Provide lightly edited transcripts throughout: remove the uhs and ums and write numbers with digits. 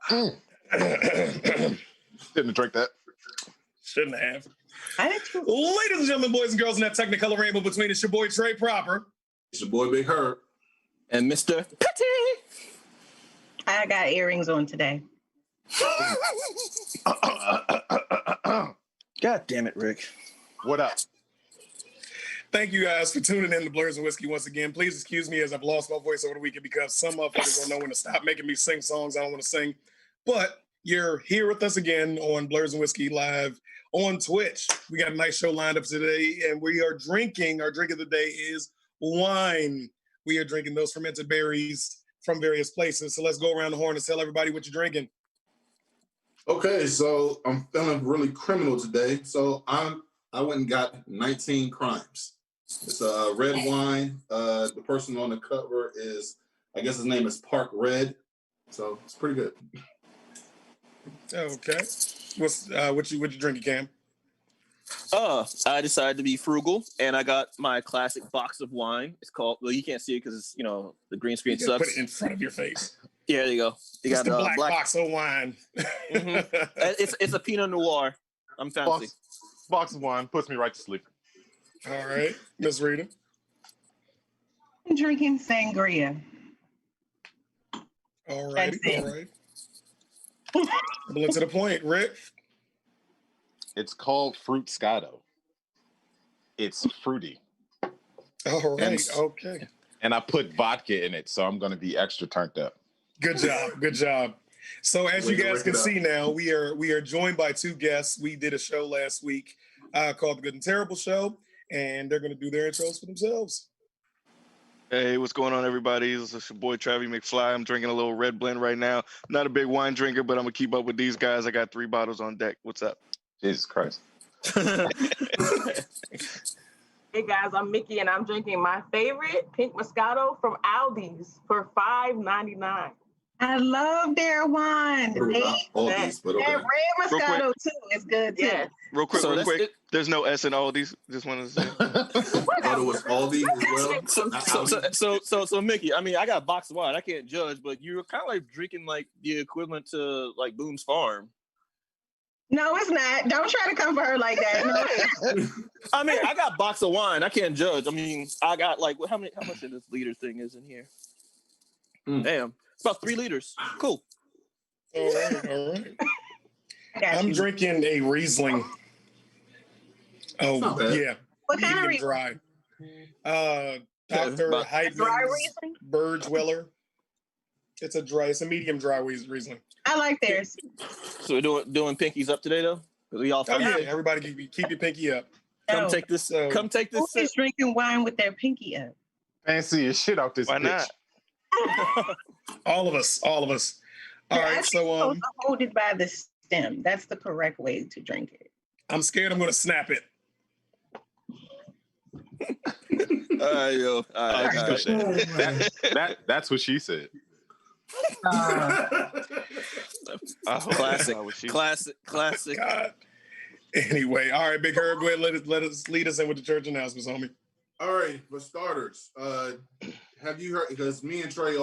Shouldn't have drank that. Shouldn't have. I did too. Ladies and gentlemen, boys and girls in that technicolor rainbow between, it's your boy Trey Proper. It's your boy Big Herb. And Mr. Petty. I got earrings on today. God damn it, Rick. What up? Thank you guys for tuning in to Blurs and Whiskey once again. Please excuse me as I've lost my voice over the weekend because some motherfuckers don't know when to stop making me sing songs I don't want to sing. But you're here with us again on Blurs and Whiskey Live on Twitch. We got a nice show lined up today, and we are drinking. Our drink of the day is wine. We are drinking those fermented berries from various places. So let's go around the horn and tell everybody what you're drinking. Okay, so I'm feeling really criminal today. So I went and got 19 Crimes. It's a red wine. The person on the cover is, I guess his name is Park Red. So it's pretty good. Okay. What you drinking, Cam? I decided to be frugal, and I got my classic box of wine. It's called, well, you can't see it because, the green screen You sucks. put it in front of your face. Yeah, there you go. You It's got the black box of wine. Mm-hmm. It's a Pinot Noir. I'm fancy. Box of wine puts me right to sleep. All right. Miss Rita? I'm drinking sangria. All right. Well, to the point, Rick. It's called Fruit Scotto. It's fruity. All right. Okay. And I put vodka in it, so I'm going to be extra turned up. Good job. So as you guys can see now, we are joined by two guests. We did a show last week called The Good and Terrible Show, and they're going to do their intros for themselves. Hey, what's going on, everybody? This is your boy Travis McFly. I'm drinking a little red blend right now. Not a big wine drinker, but I'm going to keep up with these guys. I got 3 bottles on deck. What's up? Jesus Christ. Hey guys, I'm Mickey and I'm drinking my favorite pink Moscato from Aldi's for $5.99. I love their wine. Aldi's, but okay. That red Moscato too is good too. Yeah. Real quick. There's no S in Aldi's. Just wanted to say. Thought it was Aldi as well. So Mickey, I got a box of wine. I can't judge, but you're kind of like drinking like the equivalent to like Boone's Farm. No, it's not. Don't try to come for her like that. No. I got a box of wine. I can't judge. I got like how much of this liter thing is in here? Damn, it's about 3 liters. Cool. All right. I'm drinking a Riesling. Oh yeah. What kind of Riesling? Dry. Dr. Heidman's Birdweller. It's a medium dry Riesling. I like theirs. So we're doing pinkies up today though? We all everybody keep your pinky up. Come take this. Come take this. Who's drinking wine with their pinky up? Fancy as shit out this Why bitch. not? All of us. All right, so hold it by the stem. That's the correct way to drink it. I'm scared I'm gonna snap it. That's what she said. Classic. God. Anyway, all right, Big Herb, go ahead, lead us in with the church announcements, homie. All right, for starters, have you heard, because me and Trey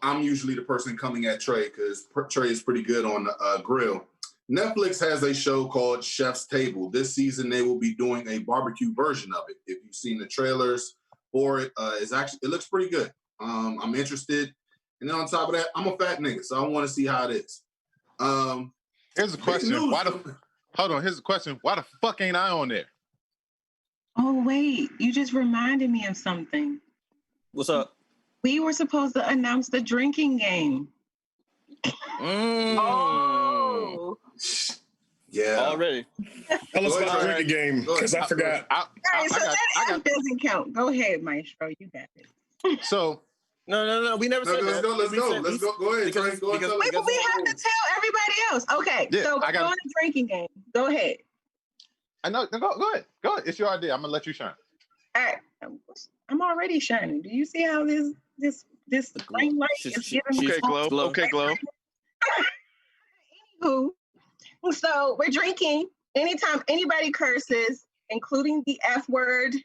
I'm usually the person coming at Trey because Trey is pretty good on the grill. Netflix has a show called Chef's Table. This season, they will be doing a barbecue version of it. If you've seen the trailers for it, it looks pretty good. I'm interested. And then on top of that, I'm a fat nigga, so I want to see how it is. Here's a question. Here's a question. Why the fuck ain't I on there? Oh, wait. You just reminded me of something. What's up? We were supposed to announce the drinking game. Oh. Yeah. Already. Tell us about the drinking game, because I forgot. All right, so that doesn't count. Go ahead, Maestro. You got it. So... No. We never said that. Let's go. Go ahead, Trey. Go ahead. Wait, but we have to tell everybody else. Okay, yeah, so we're doing the drinking game. Go ahead. I know. Go ahead. It's your idea. I'm gonna let you shine. All right. I'm already shining. Do you see how this green light is giving me? Okay, glow. Anywho, so we're drinking. Anytime anybody curses, including the F word,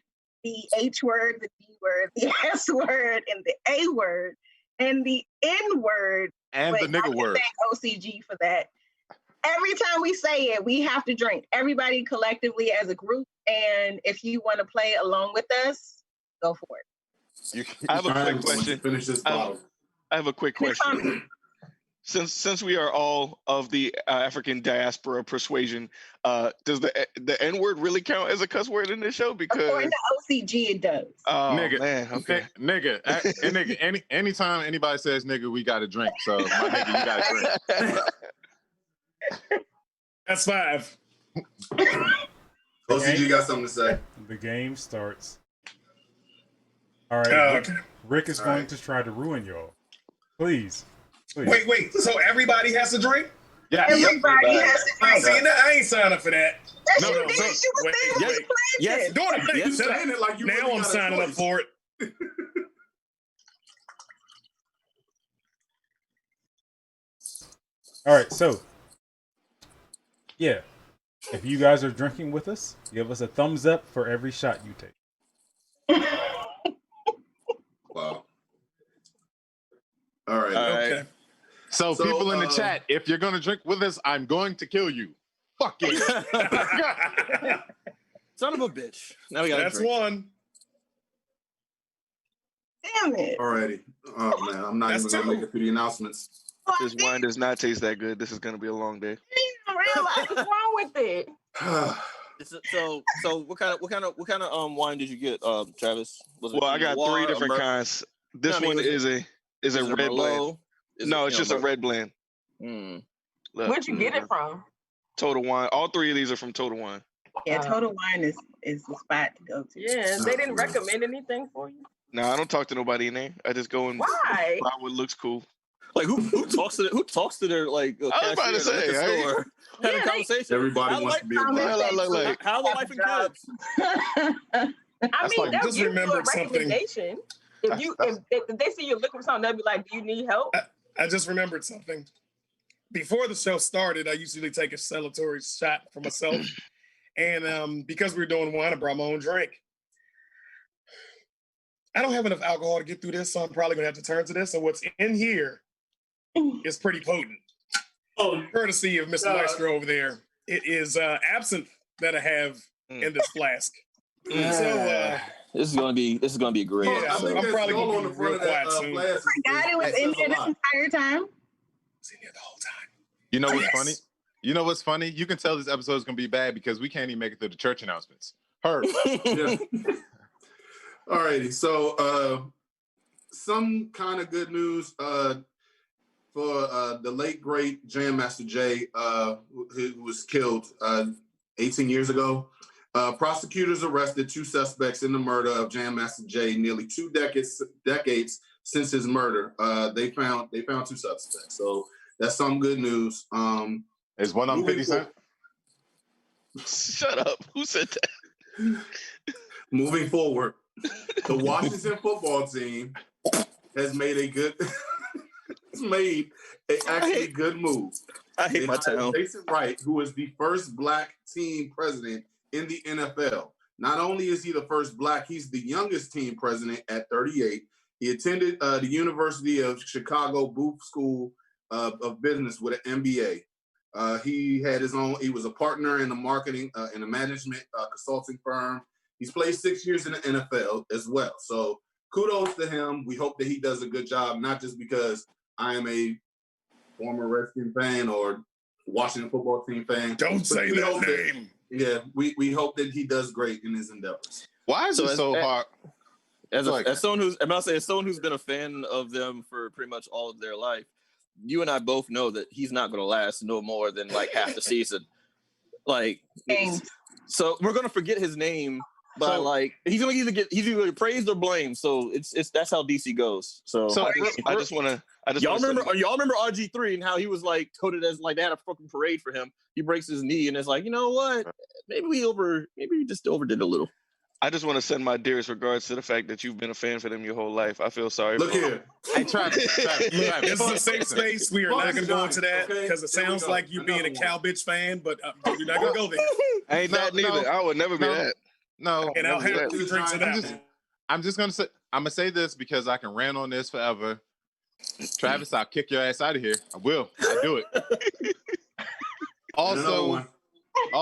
the H word, the D word, the S word, and the A word, and the N word. And the nigga word. Thank OCG for that. Every time we say it, we have to drink. Everybody collectively as a group. And if you want to play along with us, go for it. I have a quick question. Finish this bottle. I have a quick question. Since we are all of the African diaspora persuasion, does the N word really count as a cuss word in this show? Because according to OCG, it does. Oh nigga, man, okay. Nigga, anytime anybody says nigga, we got to drink. So my nigga, you got to drink. That's 5. OCG got something to say. The game starts. All right. Okay. Rick is going to try to ruin y'all. Please. Wait. So everybody has to drink? Yeah. Everybody has to drink. See, I ain't signed up for that. No, you did. You was there when we played Yes. it. You saying it like you now really I'm signing up for it. All right. So, yeah. If you guys are drinking with us, give us a thumbs up for every shot you take. Wow. All right. Okay. So people in the chat, if you're going to drink with us, I'm going to kill you. Fuck you. Son of a bitch. Now we got That's one. Damn it. Alrighty. Oh man, I'm not even gonna make it through the announcements. This wine does not taste that good. This is gonna be a long day. I realize what's wrong with it. So what kind of wine did you get, Travis? Was it Well, I got Noir, 3 different kinds. This one is a red blend. No, it's just a red blend. Where'd you get it from? Total Wine. All 3 of these are from Total Wine. Yeah, Total Wine is the spot to go to. Yeah, they didn't recommend anything for you. No, I don't talk to nobody in there. I just go and Why? buy what looks cool. Like who talks to their like I was about to say, store, having a conversation. Everybody wants to be a how the wife and kids. I mean, they'll just give you a remembered something. recommendation. If they see you're looking for something, they'll be like, "Do you need help?" I just remembered something. Before the show started, I usually take a celebratory shot for myself. And because we were doing wine, I brought my own drink. I don't have enough alcohol to get through this, so I'm probably going to have to turn to this. And what's in here is pretty potent. Oh, courtesy of Mr. Maestro over there. It is absinthe that I have in this flask. So this is gonna be great. Yeah, I'm probably going to be real quiet soon. I forgot it was in there this entire time. It's in there the whole time. You know what's funny? You know what's funny? You can tell this episode is gonna be bad because we can't even make it through the church announcements. Heard. Yeah. Alrighty, so some kind of good news for the late great Jam Master Jay, who was killed 18 years ago. Prosecutors arrested 2 suspects in the murder of Jam Master Jay nearly 2 decades since his murder. They found 2 suspects, so that's some good news. Is one on 50 Cent? Shut up. Who said that? Moving forward, the Washington football team has made a good good move. I hate my town. Jason Wright, who is the first Black team president in the NFL. Not only is he the first Black, he's the youngest team president at 38. He attended the University of Chicago Booth School of Business with an MBA. He had his own. He was a partner in a marketing in a management consulting firm. He's played 6 years in the NFL as well. So kudos to him. We hope that he does a good job, not just because I am a former Redskins fan or Washington football team fan. Don't say that name. Yeah, we hope that he does great in his endeavors. Why is it so hard? As someone who's been a fan of them for pretty much all of their life, you and I both know that he's not going to last no more than like half the season. Like, so we're going to forget his name, but like he's either praised or blamed. So it's that's how DC goes. So I just want to. Y'all remember RG3 and how he was like coded as like they had a fucking parade for him. He breaks his knee and it's like, you know what? Maybe we just overdid a little. I just want to send my dearest regards to the fact that you've been a fan for them your whole life. I feel sorry. Look here. Hey, Travis. This is a safe space. We are not going to go into that because it sounds like you being a cow bitch fan, but we're not going to go there. Ain't that neither. I would never be that. No. And I'll have 2 drinks of that. I'm gonna say this because I can rant on this forever. Travis, I'll kick your ass out of here. I will. I'll do it.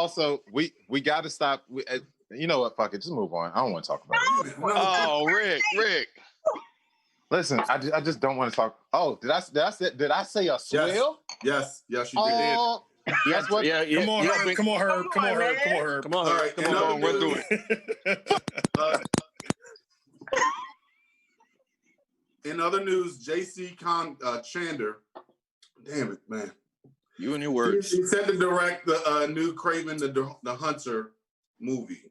Also, we got to stop. You know what? Fuck it. Just move on. I don't want to talk about it. Oh, Rick. Listen, I just don't want to talk. Oh, did I say a swell? Yes, you did. That's what. Come on, Herb. Come on, Herb. All right, come on, run through it. In other news, J.C. Chander, damn it, man. You and your words. He said to direct the new Craving the Hunter movie.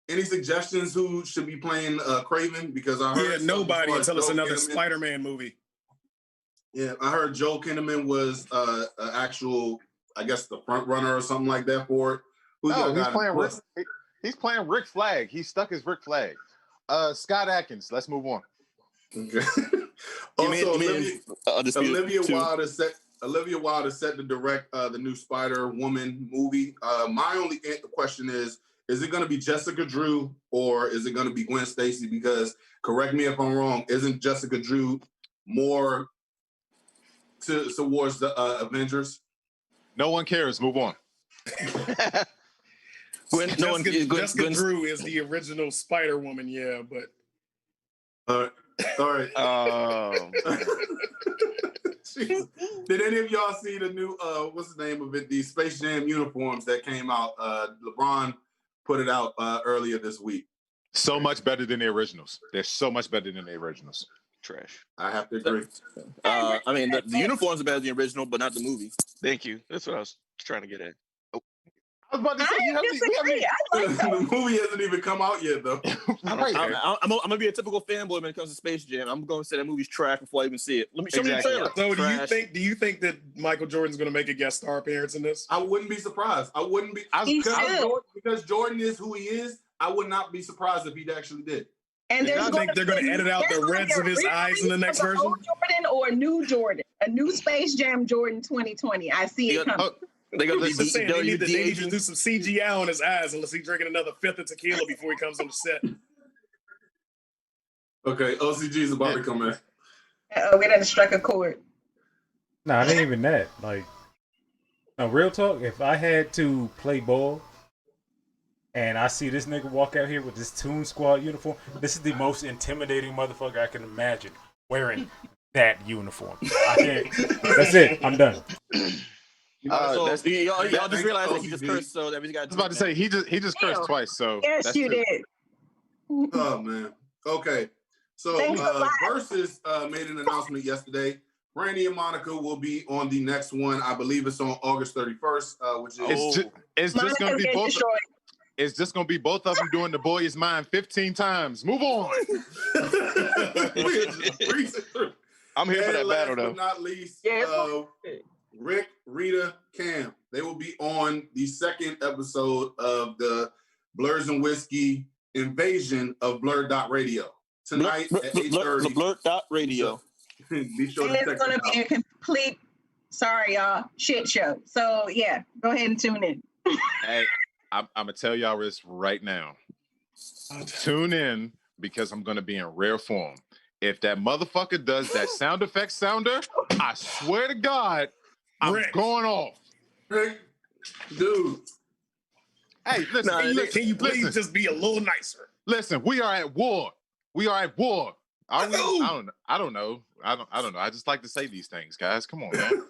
Any suggestions who should be playing Craven? Because I heard nobody until it's another Kinnaman. Spider-Man movie. Yeah, I heard Joel Kinnaman was an actual, I guess, the front runner or something like that for it. He's playing Rick Flag. He stuck his Rick Flag. Scott Atkins. Let's move on. Okay. Also, Olivia Wilde is set to direct the new Spider-Woman movie. My only question is it going to be Jessica Drew or is it going to be Gwen Stacy? Because, correct me if I'm wrong, isn't Jessica Drew more towards the Avengers? No one cares. Move on. Jessica Drew is the original Spider-Woman, yeah, but... All right. Did any of y'all see the new what's the name of it? The Space Jam uniforms that came out. LeBron put it out earlier this week. So much better than the originals. They're so much better than the originals. Trash. I have to agree. I mean, the uniforms are better than the original, but not the movie. Thank you. That's what I was trying to get at. I was about to say, the movie hasn't even come out yet, though. I'm gonna be a typical fanboy when it comes to Space Jam. I'm going to say that movie's trash before I even see it. Let me show me the trailer. So, do you think that Michael Jordan's going to make a guest star appearance in this? I wouldn't be surprised. I wouldn't be because Jordan is who he is. I would not be surprised if he actually did. And I think they're going to edit out the reds of his eyes in the next version. Jordan or a new Jordan, a new Space Jam Jordan 2020. I see it coming. They need to do some CGI on his eyes unless he's drinking another fifth of tequila before he comes on the set. Okay, OCG is about to come in. We done struck a chord. Nah, it ain't even that. Like, no, real talk, if I had to play ball and I see this nigga walk out here with this Toon Squad uniform, this is the most intimidating motherfucker I can imagine wearing that uniform. I can't. That's it. I'm done. Y'all just realized that he just cursed, so that we got. I was about to say he just cursed twice. So yes, you did. Oh man. Okay. So Versus made an announcement yesterday. Brandy and Monica will be on the next one. I believe it's on August 31st, which is it's just gonna be both. It's just gonna be both of them doing the boy is mine 15 times. Move on. I'm here for that battle though. But not least, Rick, Rita, Cam. They will be on the second episode of the Blurs and Whiskey invasion of Blur.radio tonight at 8:30. Blur.radio. Be sure and it's going to be a complete, sorry y'all, shit show. So yeah, go ahead and tune in. Hey, I'm gonna tell y'all this right now. Tune in because I'm gonna be in rare form. If that motherfucker does that sound effect sounder, I swear to God, I'm going off. Rick, dude. Hey, listen. Can you please just be a little nicer? Listen, we are at war. We are at war. Are we? I don't know. I don't know. I just like to say these things, guys. Come on, man.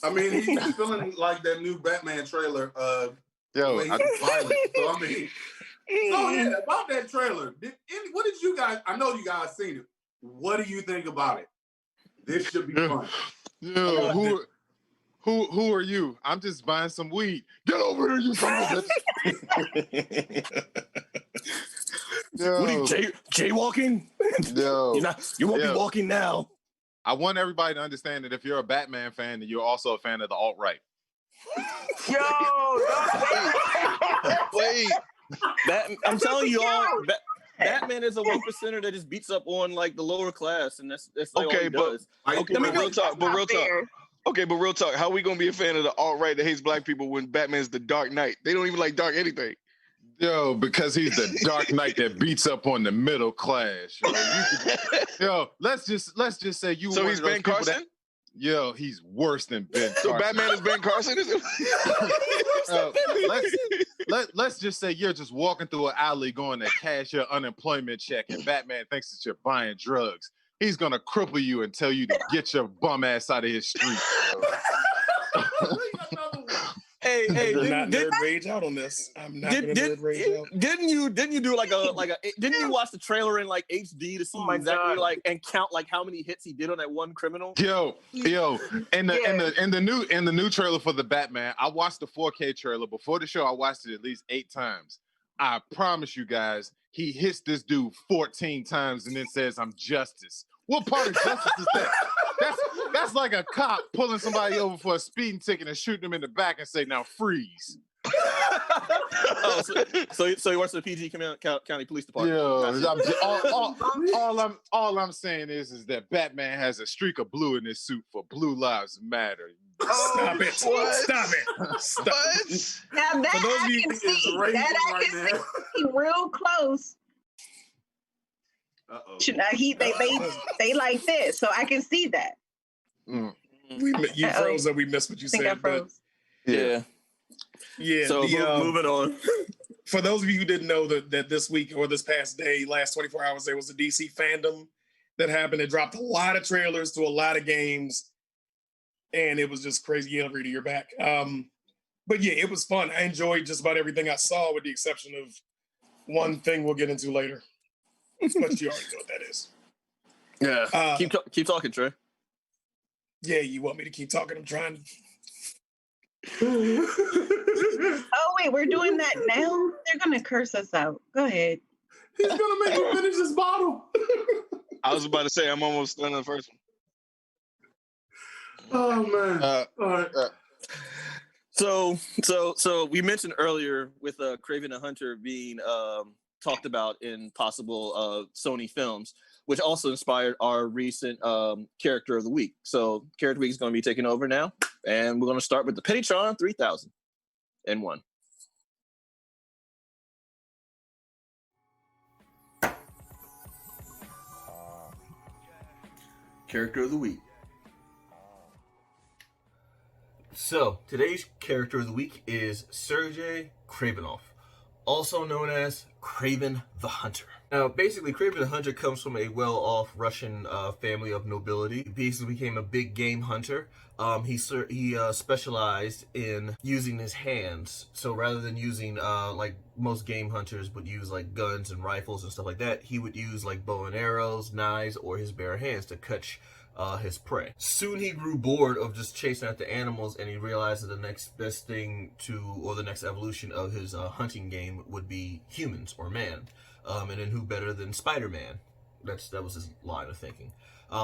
I mean, he's feeling like that new Batman trailer. Yo, violent. So I mean, so yeah, about that trailer. What did you guys? I know you guys seen it. What do you think about it? This should be fun. Yeah, who are you? I'm just buying some weed. Get over here, you son of a bitch. What are you jaywalking? No, you won't be walking now. I want everybody to understand that if you're a Batman fan, then you're also a fan of the alt-right. Yo, wait. I'm telling you all, Batman is a 1%er that just beats up on like the lower class, and that's like all he does. Real talk. Okay, but real talk. How are we gonna be a fan of the alt-right that hates black people when Batman's the Dark Knight? They don't even like dark anything. Yo, because he's the Dark Knight that beats up on the middle class. Yo, let's just say you. So he's Ben Carson. Yo, he's worse than Ben Carson. So Batman is Ben Carson. Let's just say you're just walking through an alley going to cash your unemployment check, and Batman thinks that you're buying drugs. He's gonna cripple you and tell you to get your bum ass out of his street. Hey, I'm not nerd rage out on this. I'm not gonna nerd rage out. Didn't you do like a didn't you watch the trailer in like HD to see exactly like and count like how many hits he did on that one criminal? Yo, in the new trailer for the Batman, I watched the 4K trailer before the show. I watched it at least 8 times. I promise you guys, he hits this dude 14 times and then says, "I'm justice." What part of justice is that? That's like a cop pulling somebody over for a speeding ticket and shooting them in the back and say, "Now freeze." Oh, so he works for the PG County Police Department. Yeah, all I'm saying is that Batman has a streak of blue in his suit for Blue Lives Matter. Stop it! What? Stop it! Stop it! Now that I can see, see real close. They like this, so I can see that. You froze up. We missed what you said. I froze. Yeah. So moving on. For those of you who didn't know that this week or this past day, last 24 hours, there was a DC fandom that happened. It dropped a lot of trailers to a lot of games, and it was just crazy. Yeah, Rita, you're back. But yeah, it was fun. I enjoyed just about everything I saw, with the exception of one thing we'll get into later. But you already know what that is. Yeah. Keep talking, Trey. Yeah, you want me to keep talking? I'm trying to. Oh wait, we're doing that now? They're gonna curse us out. Go ahead. He's gonna make me finish this bottle. I was about to say I'm almost done the first one. Oh man. All right. So we mentioned earlier with Craving the Hunter being talked about in possible Sony films, which also inspired our recent Character of the Week. So Character of the Week is going to be taking over now, and we're going to start with the Petitron 3001. Character of the Week. So today's Character of the Week is Sergei Kravenov, also known as Craven the Hunter. Now, basically, Craven the Hunter comes from a well-off Russian family of nobility. He basically became a big game hunter. He specialized in using his hands. So rather than using, like most game hunters would use like guns and rifles and stuff like that, he would use like bow and arrows, knives, or his bare hands to catch his prey. Soon he grew bored of just chasing after animals, and he realized that the next best thing or the next evolution of his hunting game would be humans or man. And then who better than Spider-Man? That was his line of thinking.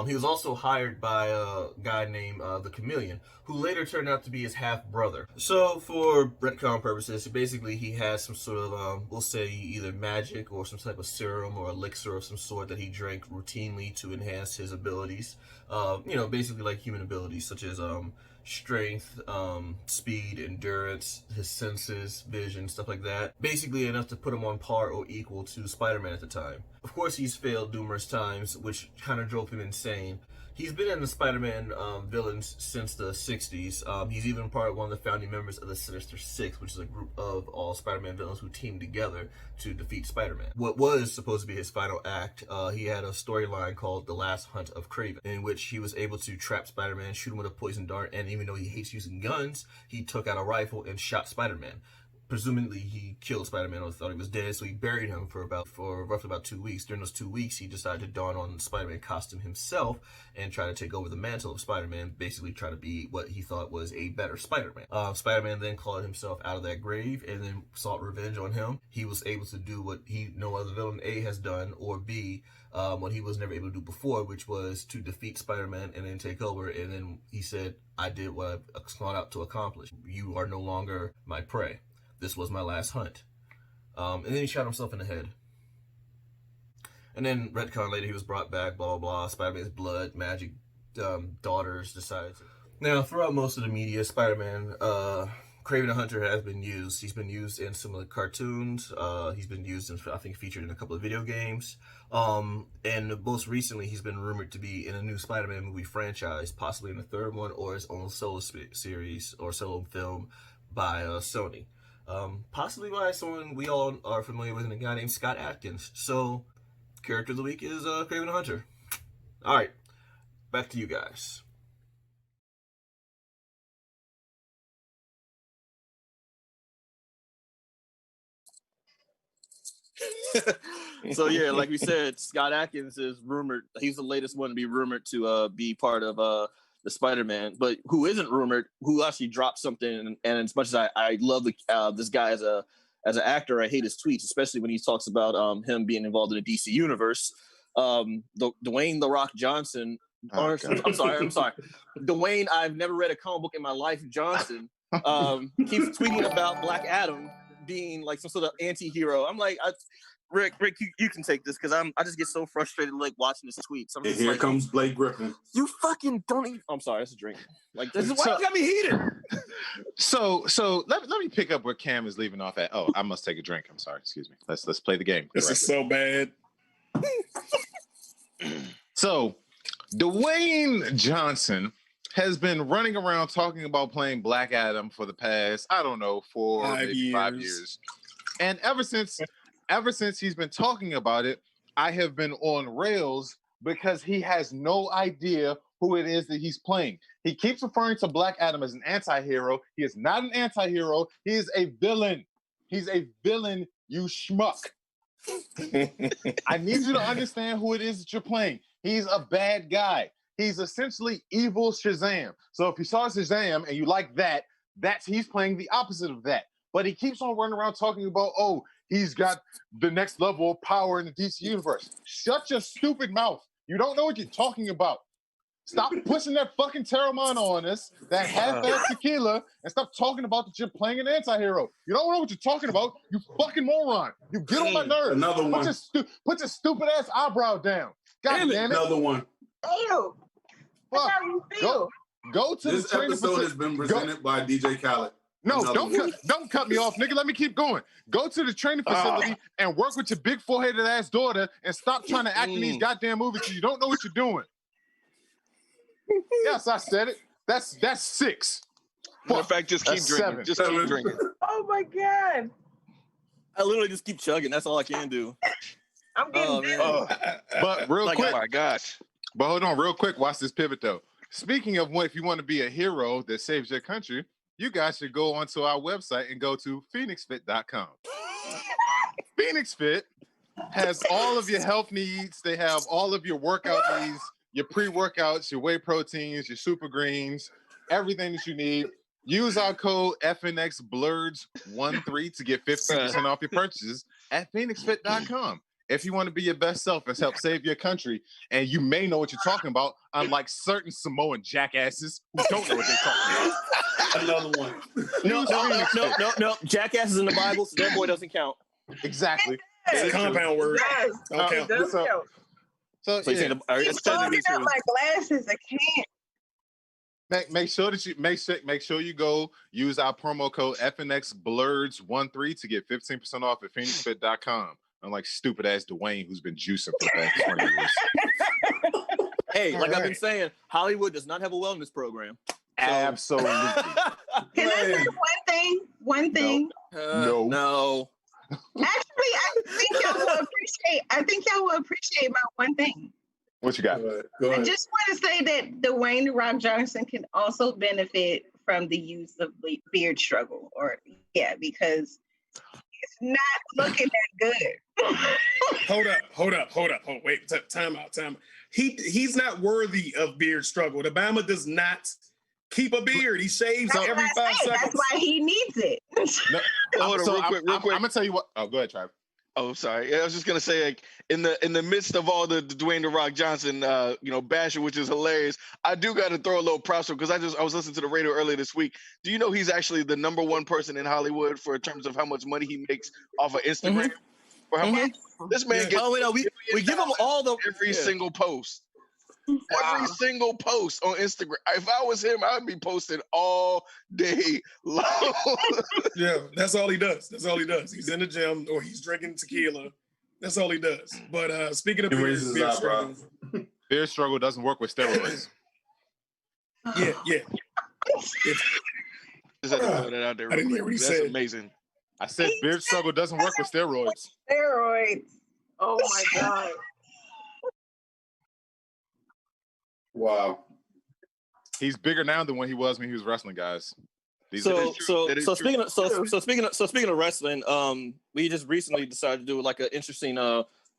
He was also hired by a guy named the Chameleon, who later turned out to be his half-brother. So for retcon purposes, basically he has some sort of, we'll say either magic or some type of serum or elixir of some sort that he drank routinely to enhance his abilities. Basically like human abilities such as strength, speed, endurance, his senses, vision, stuff like that. Basically enough to put him on par or equal to Spider-Man at the time. Of course, he's failed numerous times, which kind of drove him insane. He's been in the Spider-Man villains since the 60s. He's even part of one of the founding members of the Sinister Six, which is a group of all Spider-Man villains who teamed together to defeat Spider-Man. What was supposed to be his final act, he had a storyline called The Last Hunt of Craven, in which he was able to trap Spider-Man, shoot him with a poison dart, and even though he hates using guns, he took out a rifle and shot Spider-Man. Presumably he killed Spider-Man or thought he was dead, so he buried him for roughly about 2 weeks. During those 2 weeks, he decided to don on the Spider-Man costume himself and try to take over the mantle of Spider-Man, basically try to be what he thought was a better Spider-Man. Spider-Man then clawed himself out of that grave and then sought revenge on him. He was able to do what no other villain A has done, or B, what he was never able to do before, which was to defeat Spider-Man and then take over. And then he said, "I did what I sought out to accomplish. You are no longer my prey. This was my last hunt." And then he shot himself in the head. And then retcon later, he was brought back, blah, blah, blah. Spider-Man's blood, magic, daughters decided to... Now, throughout most of the media, Spider-Man Craven the Hunter has been used. He's been used in some of the cartoons. He's been used in, I think, featured in a couple of video games. And most recently, he's been rumored to be in a new Spider-Man movie franchise, possibly in the third one, or his own solo series or solo film by Sony. Possibly by someone we all are familiar with, a guy named Scott Adkins. So, character of the week is Craven the Hunter. All right, back to you guys. So yeah, like we said, Scott Adkins is rumored. He's the latest one to be rumored to be part of the Spider-Man. But who isn't rumored? Who actually dropped something? And as much as I love this guy as an actor, I hate his tweets, especially when he talks about him being involved in the DC universe. Dwayne "The Rock" Johnson. I'm sorry. Dwayne, I've never read a comic book in my life. Johnson keeps tweeting about Black Adam being like some sort of anti-hero. I'm like, Rick, you can take this because I just get so frustrated like watching his tweets. I'm just Here like, comes Blake Griffin. You fucking don't even. I'm sorry, it's a drink. Like this is why you got me heated. So let me pick up where Cam is leaving off at. Oh, I must take a drink. I'm sorry. Excuse me. Let's play the game. This is so bad. So Dwayne Johnson has been running around talking about playing Black Adam for the past, I don't know, 5 years. And ever since he's been talking about it, I have been on rails because he has no idea who it is that he's playing. He keeps referring to Black Adam as an anti-hero. He is not an anti-hero. He is a villain. He's a villain, you schmuck. I need you to understand who it is that you're playing. He's a bad guy. He's essentially evil Shazam. So if you saw Shazam and you like that, he's playing the opposite of that. But he keeps on running around talking about, oh, he's got the next level of power in the DC universe. Shut your stupid mouth. You don't know what you're talking about. Stop pushing that fucking Terramana on us, that half-ass tequila, and stop talking about that you're playing an anti-hero. You don't know what you're talking about, you fucking moron. You get on my nerves. Another one. Put your stupid ass eyebrow down. God damn it. Another one. Ew. That's how you feel. Go to this the episode has been presented by DJ Khaled. No, don't cut me off, nigga. Let me keep going. Go to the training facility and work with your big foreheaded ass daughter and stop trying to act in these goddamn movies because you don't know what you're doing. Yes, I said it. That's 6. In fact, just keep drinking. 7. Just keep drinking. Oh my god. I literally just keep chugging. That's all I can do. I'm getting But real quick. Oh my gosh. But hold on, real quick. Watch this pivot though. Speaking of if you want to be a hero that saves your country, you guys should go onto our website and go to FNXFit.com. FNX Fit has all of your health needs. They have all of your workout needs, your pre-workouts, your whey proteins, your super greens, everything that you need. Use our code FNXBlurds13 to get 15% off your purchases at FNXFit.com. If you want to be your best self and help save your country, and you may know what you're talking about, unlike certain Samoan jackasses who don't know what they're talking about. Another one. No. Jackass is in the Bible, so that boy doesn't count. Exactly. It's a compound word. Yes. Okay. It does count. So So you're saying He's fogging up my glasses. I can't. make sure that you go use our promo code FNXBlurds13 to get 15% off at FNXFit.com. Unlike stupid ass Dwayne who's been juicing for the past 20 years. Hey, like I've been saying, Hollywood does not have a wellness program. Absolutely. Can I say one thing? No. Actually, I think y'all will appreciate my one thing. What you got? Go ahead. I just want to say that Dwayne "The Rock" Johnson can also benefit from the use of beard struggle, because it's not looking that good. Hold up. Wait, time out. He's not worthy of beard struggle. Obama does not keep a beard. He shaves every 5 seconds. That's why he needs it. Hold on, real quick. I'm gonna tell you what. Oh, go ahead, Trav. Oh, sorry. I was just gonna say, like, in the midst of all the Dwayne "The Rock" Johnson, bashing, which is hilarious, I do got to throw a little props because I was listening to the radio earlier this week. Do you know he's actually the #1 person in Hollywood in terms of how much money he makes off of Instagram? For how much this man gets? Oh, we give him all the every single post. Every single post on Instagram. If I was him, I would be posting all day long. Yeah, that's all he does. That's all he does. He's in the gym or he's drinking tequila. That's all he does. But speaking of He beer, raises his beer eyebrow. struggle. Beer struggle doesn't work with steroids. Yeah. Just had to throw that out there. I didn't hear what he That's said. amazing. I said beer struggle doesn't work with steroids. Steroids. Oh my god. Wow. He's bigger now than when he was wrestling, guys. So That is true. speaking of wrestling, we just recently decided to do like an interesting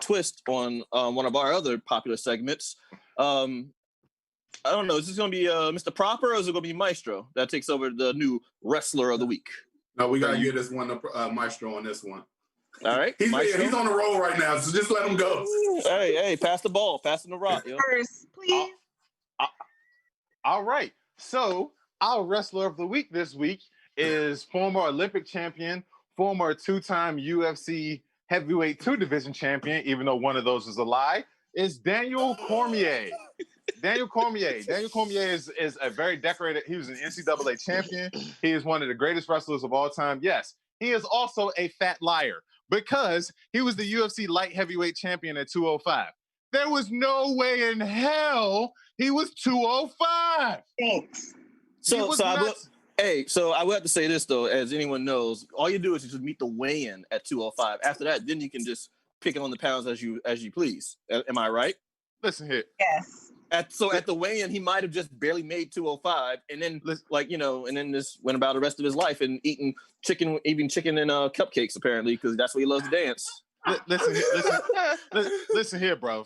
twist on one of our other popular segments. I don't know, is this going to be Mr. Proper or is it going to be Maestro that takes over the new wrestler of the week? No, we gotta get this one to Maestro on this one. All right, He's on the roll right now, so just let him go. Hey, pass the ball, passing the rock. Yo. First, please. All right. So our wrestler of the week this week is former Olympic champion, former two-time UFC heavyweight 2 division champion, even though one of those is a lie, is Daniel Cormier. Daniel Cormier is a very decorated, he was an NCAA champion. He is one of the greatest wrestlers of all time. Yes, he is also a fat liar because he was the UFC light heavyweight champion at 205. There was no way in hell he was 205. Thanks. So I would have to say this though, as anyone knows, all you do is just meet the weigh-in at 205. After that, then you can just pick it on the pounds as you please. Am I right? Listen here. Yes. At the weigh-in, he might have just barely made 205, and then and then just went about the rest of his life and eating chicken and cupcakes apparently because that's what he loves to dance. Listen here, bro.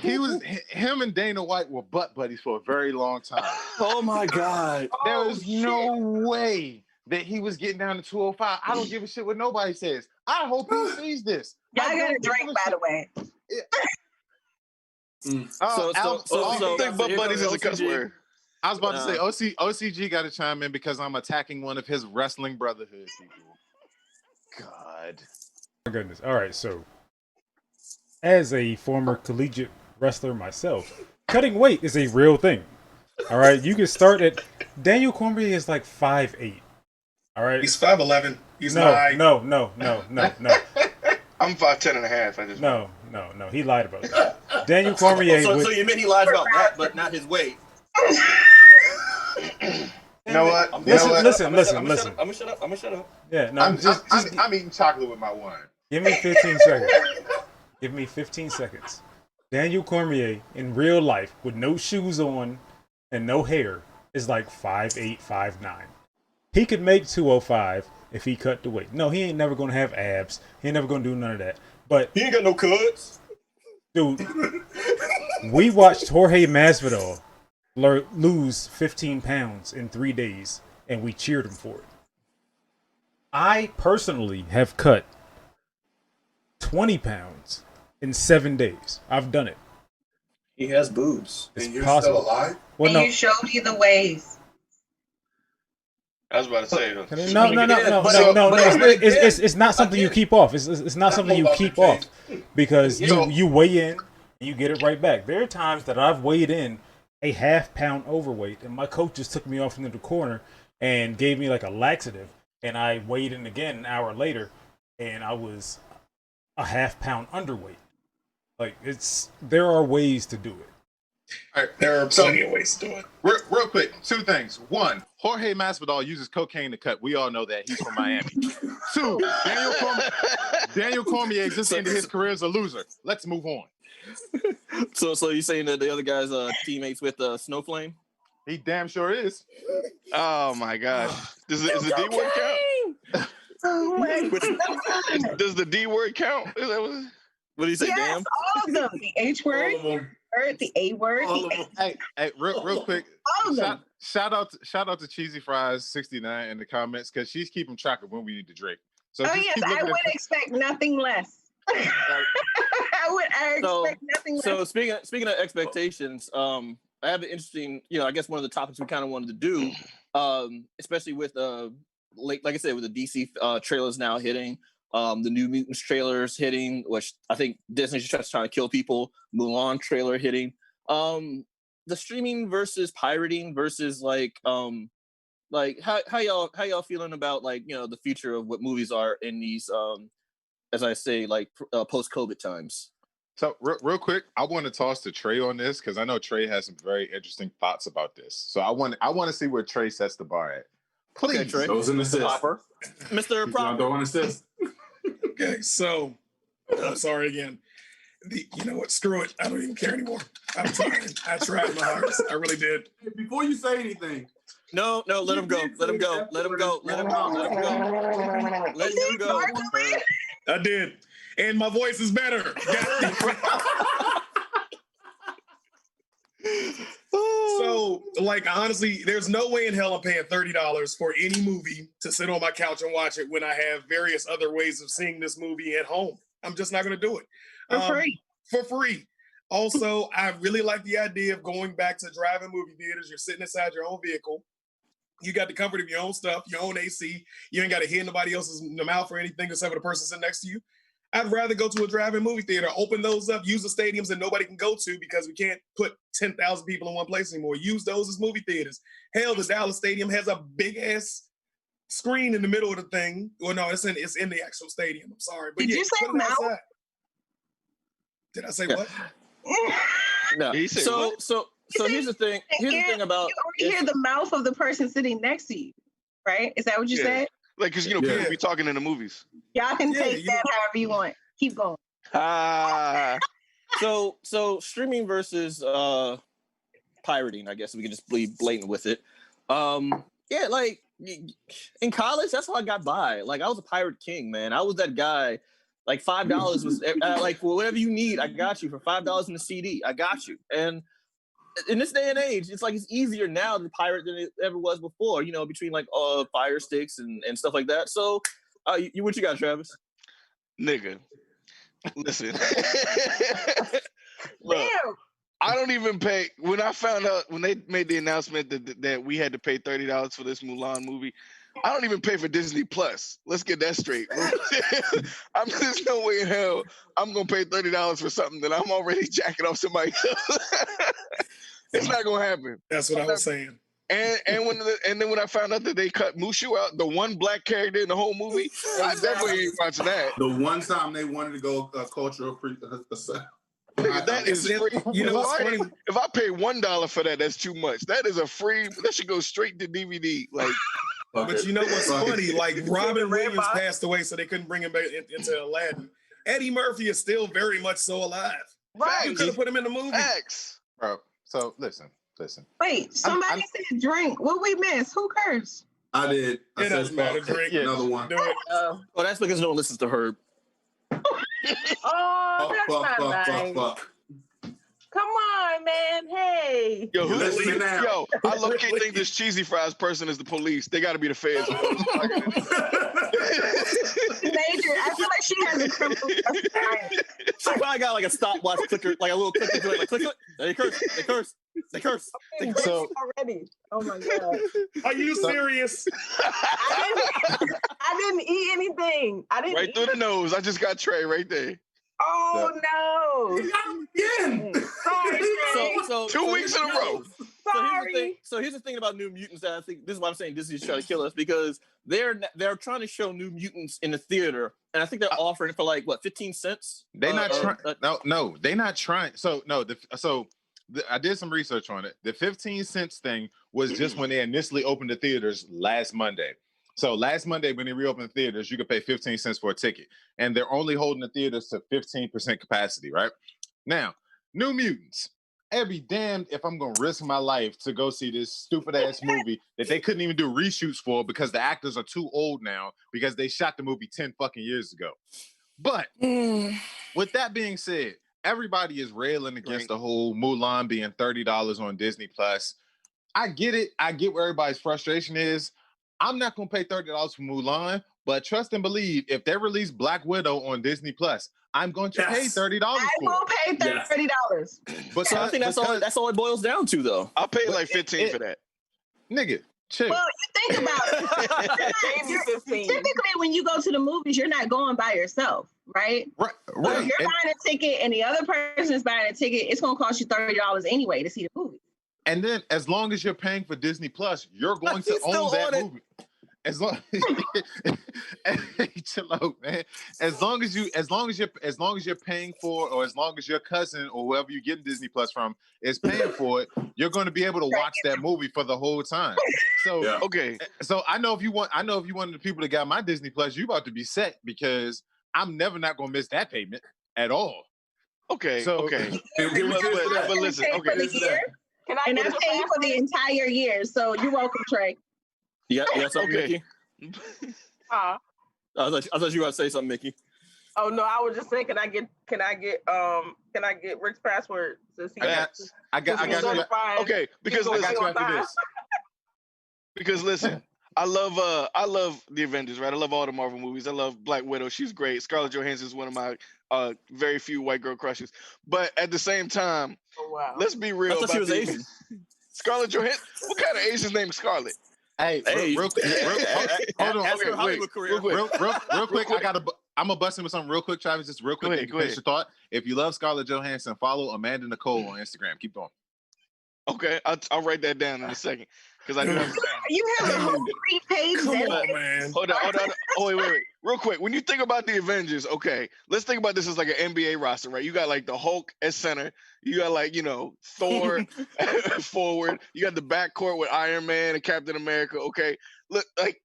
Him and Dana White were butt buddies for a very long time. Oh my God. There was no way that he was getting down to 205. I don't give a shit what nobody says. I hope he sees this. Y'all got a drink, by the way. I think butt buddies is a cuss word. I was about to say OCG got to chime in because I'm attacking one of his wrestling brotherhood people. God. My goodness. All right, so as a former collegiate wrestler myself, cutting weight is a real thing. All right, you can start at Daniel Cormier is like 5'8". All right, He's 5'11". He's no. I'm 5'10" and a half. No. He lied about that. Daniel Cormier. So you mean he lied about that, but not his weight? You know what? Listen. I'm gonna shut up. Yeah, no. I'm eating chocolate with my wine. Give me 15 seconds. Give me 15 seconds. Daniel Cormier in real life with no shoes on and no hair is like 5'8", 5'9". He could make 205 if he cut the weight. No, he ain't never gonna have abs. He ain't never gonna do none of that. But he ain't got no cuts. Dude, we watched Jorge Masvidal lose 15 pounds in 3 days, and we cheered him for it. I personally have cut 20 pounds in 7 days. I've done it. He has boobs. It's and you're possible. still alive? Well, no. You showed me the ways. I was about to say. No. It's not something you keep off. It's not something you keep off because you weigh in and you get it right back. There are times that I've weighed in a half-pound overweight and my coach just took me off into the corner and gave me like a laxative, and I weighed in again an hour later and I was a half-pound underweight. Like there are ways to do it. All right, There are plenty of ways to do it. real quick, 2 things. 1, Jorge Masvidal uses cocaine to cut. We all know that. He's from Miami. 2, Daniel Cormier just ended his career as a loser. Let's move on. So you saying that the other guy's teammates with Snowflame? He damn sure is. Oh my God! Does the D word count? Oh my God. Does the D word count? Is that What do you say, Yes, damn? all of them. The H word, the A word. Hey, real quick. All of them. Shout out to Cheesy Fries 69 in the comments because she's keeping track of when we need to drink. So Oh just yes, keep I looking would at- expect nothing less. I expect nothing less. So speaking of expectations, I have an interesting, I guess one of the topics we kind of wanted to do, especially with like I said, with the DC trailers now hitting. The New Mutants trailers hitting, which I think Disney's just trying to kill people. Mulan trailer hitting. The streaming versus pirating versus how y'all feeling about the future of what movies are in these as I say post COVID times. So real quick, I want to toss to Trey on this because I know Trey has some very interesting thoughts about this. So I want to see where Trey sets the bar at. Please, okay, Trey. Those in assist. Mr. Proper. Don't assist. Okay, so I'm sorry again. You know what? Screw it. I don't even care anymore. I'm trying. I tried my hardest. I really did. Before you say anything. No, let him go. Let him go. Let him go. Let him go. Let him go. Let him go. I did. And my voice is better. So, honestly, there's no way in hell I'm paying $30 for any movie to sit on my couch and watch it when I have various other ways of seeing this movie at home. I'm just not going to do it. For free. Also, I really like the idea of going back to drive-in movie theaters. You're sitting inside your own vehicle. You got the comfort of your own stuff, your own AC. You ain't got to hear nobody else's in the mouth or anything except for the person sitting next to you. I'd rather go to a drive-in movie theater, open those up, use the stadiums that nobody can go to because we can't put 10,000 people in one place anymore. Use those as movie theaters. Hell, the Dallas Stadium has a big-ass screen in the middle of the thing. Well, no, it's in the actual stadium. I'm sorry. But Did you say mouth? Outside. Did I say what? No. So here's the thing. Here's the thing about you hear the mouth of the person sitting next to you, right? Is that what you said? Because people be talking in the movies. Y'all can take that however you want. Keep going. So streaming versus pirating, I guess we can just be blatant with it. In college, that's how I got by. I was a pirate king, man. I was that guy. $5 was for whatever you need, I got you. For $5 in a CD, I got you. And in this day and age, it's easier now to pirate than it ever was before. Between Fire Sticks and stuff like that. So, what you got, Travis? Nigga, listen. Look, I don't even pay. When I found out when they made the announcement that we had to pay $30 for this Mulan movie, I don't even pay for Disney Plus. Let's get that straight. There's no way in hell I'm gonna pay $30 for something that I'm already jacking off somebody else. It's not gonna happen. That's what I was saying. And then when I found out that they cut Mushu out, the one black character in the whole movie, I definitely ain't watching that. The one time they wanted to go cultural free. That is free. What's funny? If I pay $1 for that, that's too much. That is a free. That should go straight to DVD. But you know what's funny? Robin Williams passed away, so they couldn't bring him back into Aladdin. Eddie Murphy is still very much so alive. Right. You could have put him in the movie. X. Bro, so listen. Wait, somebody said drink. What we miss? Who cursed? I did. It doesn't matter. Drink. Another one. Do it. Well, that's because no one listens to Herb. That's not nice. Come on, man. Hey. Yo, I low-key think this cheesy fries person is the police. They got to be the feds. Major. I feel like she has a criminal justice. She probably got a stopwatch clicker, a little clicker to it. Click it. They curse. So already. Oh my god. Are you serious? I didn't eat anything. Right through the nose. I just got Trey right there. Oh no! Again. Sorry, so 2 weeks in a row. Sorry. So here's the thing about New Mutants that I think this is why I'm saying Disney's trying to kill us because they're trying to show New Mutants in the theater, and I think they're offering it for 15 cents. They're not trying. No, they're not trying. So no, I did some research on it. The 15 cents thing was just when they initially opened the theaters last Monday. So last Monday, when they reopened the theaters, you could pay 15 cents for a ticket. And they're only holding the theaters to 15% capacity, right? Now, New Mutants. I'd be damned if I'm going to risk my life to go see this stupid-ass movie that they couldn't even do reshoots for because the actors are too old now because they shot the movie 10 fucking years ago. But with that being said, everybody is railing against the whole Mulan being $30 on Disney+. I get it. I get where everybody's frustration is. I'm not going to pay $30 for Mulan, but trust and believe, if they release Black Widow on Disney+, I'm going to pay $30 for it. I will pay $30. But I think that's all it boils down to, though. I'll pay $15 for that. Nigga, Chill. Well, you think about it. Maybe 15. Typically, when you go to the movies, you're not going by yourself, right? Right. So Right. if you're buying a ticket and the other person is buying a ticket, it's going to cost you $30 anyway to see the movie. And then, as long as you're paying for Disney Plus, you're going to He's still own that on it. movie. As long, chill out, man. As long as you're paying for, or as long as your cousin or whoever you get Disney Plus from is paying for it, you're going to be able to watch that movie for the whole time. So, Yeah. Okay. so I know if you one of the people that got my Disney Plus, you about to be set because I'm never not going to miss that payment at all. Okay. So- Okay. Can we get to that? But listen. Pay Okay. for the year, Can I and get I'm a paying for the entire year. So you're welcome, Trey. You got something, Okay. Mickey? Huh? I thought you were going to say something, Mickey. Oh no, I was just saying, can I get Rick's password? Since he I got you. Okay. Because I listen. got you after this. Because listen, I love the Avengers, right? I love all the Marvel movies. I love Black Widow. She's great. Scarlett Johansson is one of my very few white girl crushes. But at the same time, Oh, wow. let's be real. I thought about she was the- Asian. Scarlett Johansson. What kind of Asian's name is Scarlett? Hey, real quick, hold on. Ask her Okay, Hollywood wait, career. real quick. Real quick, I'm gonna bust in with something real quick, Travis. Just real quick, Go ahead, to go finish ahead. your thought. If you love Scarlett Johansson, follow Amanda Nicole on Instagram. Keep going. Okay, I'll write that down in a second because I do have. You have a whole page. Come dedicated- on, man. Hold on. Oh, wait. Real quick. When you think about the Avengers, okay, let's think about this as like an NBA roster, right? You got like the Hulk at center. You got like, Thor forward. You got the backcourt with Iron Man and Captain America. Okay. Look, like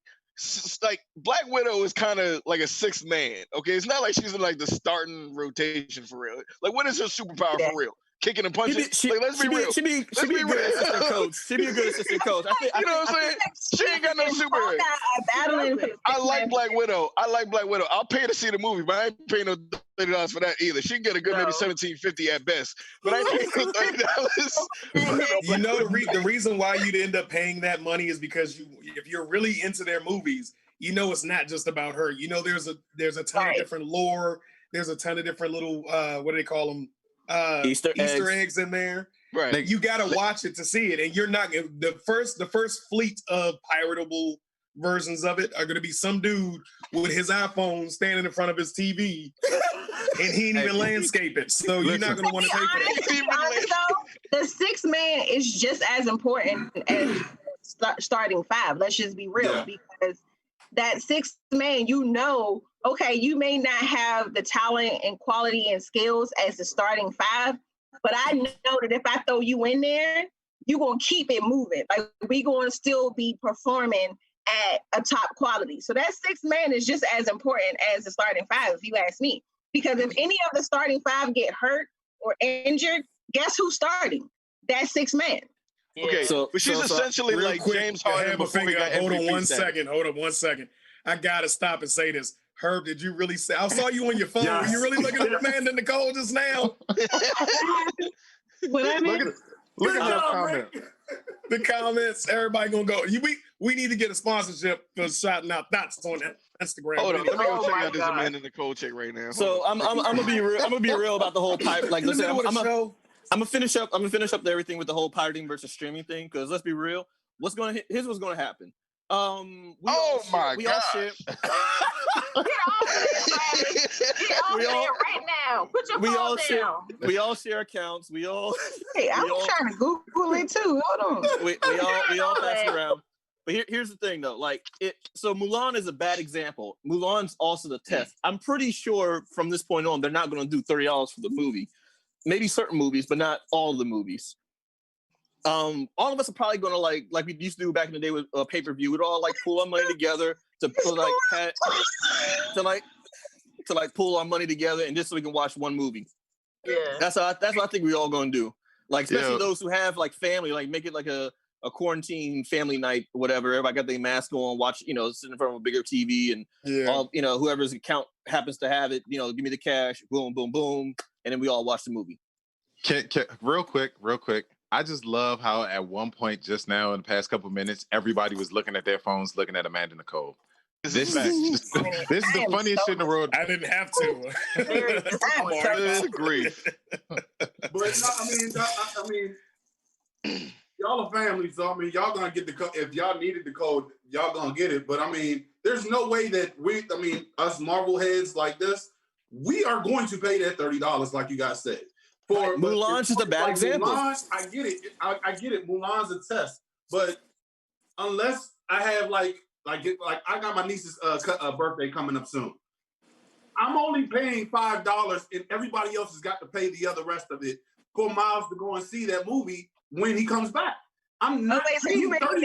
Black Widow is kind of like a sixth man. Okay. It's not like she's in like the starting rotation for real. Like, what is her superpower for real? Kicking and punching? Let's be real. She be a good assistant coach. She be a good assistant coach. You know what I'm saying? She ain't got no super. Battling for the I like Black Widow. I'll pay to see the movie, but I ain't paying no $30 for that either. She can get a good maybe $17.50 at best, but I ain't paying no $30. You know the reason why you'd end up paying that money is because if you're really into their movies, it's not just about her. There's a ton of different lore. There's a ton of different little what do they call them? Easter eggs in there. Right. You got to watch it to see it, and you're not the first fleet of piratable versions of it are going to be some dude with his iPhone standing in front of his TV, and he ain't even landscape it. So you're not going to want to pay for that. To be honest, though, the sixth man is just as important as starting five. Let's just be real, because that sixth man, okay, you may not have the talent and quality and skills as the starting five, but I know that if I throw you in there, you're going to keep it moving. Like, we going to still be performing at a top quality. So that sixth man is just as important as the starting five, if you ask me. Because if any of the starting five get hurt or injured, guess who's starting? That sixth man. Okay, but she's essentially Real like quick, James I Harden have a before he finger. got Hold on MVP one status. second. Hold on 1 second. I gotta stop and say this. Herb, did you really say? I saw you on your phone. Yes. Were you really looking at Amanda Nicole just now? What I mean? Look at that comment. The comments. Everybody gonna go. We need to get a sponsorship for shouting out thoughts on Instagram. Hold on, let me go Oh check my out this God. Amanda Nicole chick right now. So I'm gonna be real. I'm gonna be real about the whole pirate. Like, In the listen, middle of the show. I'm gonna finish up. I'm gonna finish up everything with the whole pirating versus streaming thing. Because let's be real, here's what's gonna happen. We all share. Get off it, right now. Put your phone down. We all share accounts. We all. Hey, I'm trying to Google it too. Hold on. we all pass it around. But here's the thing, though. Like so Mulan is a bad example. Mulan's also the test. I'm pretty sure from this point on, they're not going to do $30 for the movie. Maybe certain movies, but not all of the movies. All of us are probably going to like we used to do back in the day with pay-per-view. We'd all like pool our money together to pool our money together and just so we can watch one movie. Yeah. That's what I think we're all going to do. Like, especially Yeah. those who have like family, like make it like a quarantine family night, or whatever. Everybody got their mask on, watch, sit in front of a bigger TV, and all, whoever's account happens to have it, give me the cash, boom, boom, boom, and then we all watch the movie. Real quick. I just love how at one point just now in the past couple minutes, everybody was looking at their phones, looking at Amanda Nicole. This is the funniest shit in the world. I didn't have to. Very disappointing. I disagree. But no, I mean, y'all are family, so I mean, y'all gonna get the code. If y'all needed the code, y'all gonna get it. But I mean, there's no way that us Marvel heads like this, we are going to pay that $30, like you guys said. For Mulan's just a bad example. Mulan, I get it. I get it. Mulan's a test, but unless I have like I got my niece's birthday coming up soon. I'm only paying $5, and everybody else has got to pay the other rest of it for Miles to go and see that movie when he comes back. I'm not paying $30.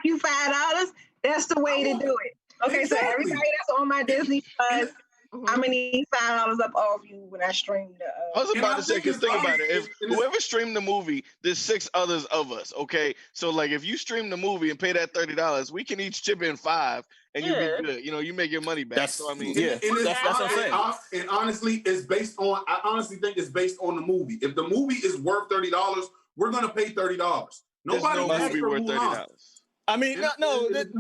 You $5. That's the way to do it. Okay, exactly. So everybody that's on my Disney Plus, I'm gonna need $5 up off you when I stream the. I was about to say, because think about it. If whoever streamed the movie, there's 6 others of us. Okay, so like if you stream the movie and pay that $30, we can each chip in 5, and you be good. You know, you make your money back. So I mean, that's what I'm saying. And honestly, it's based on. I honestly think it's based on the movie. If the movie is worth $30, we're gonna pay $30. Nobody asked for Mulan. I mean, Mulan,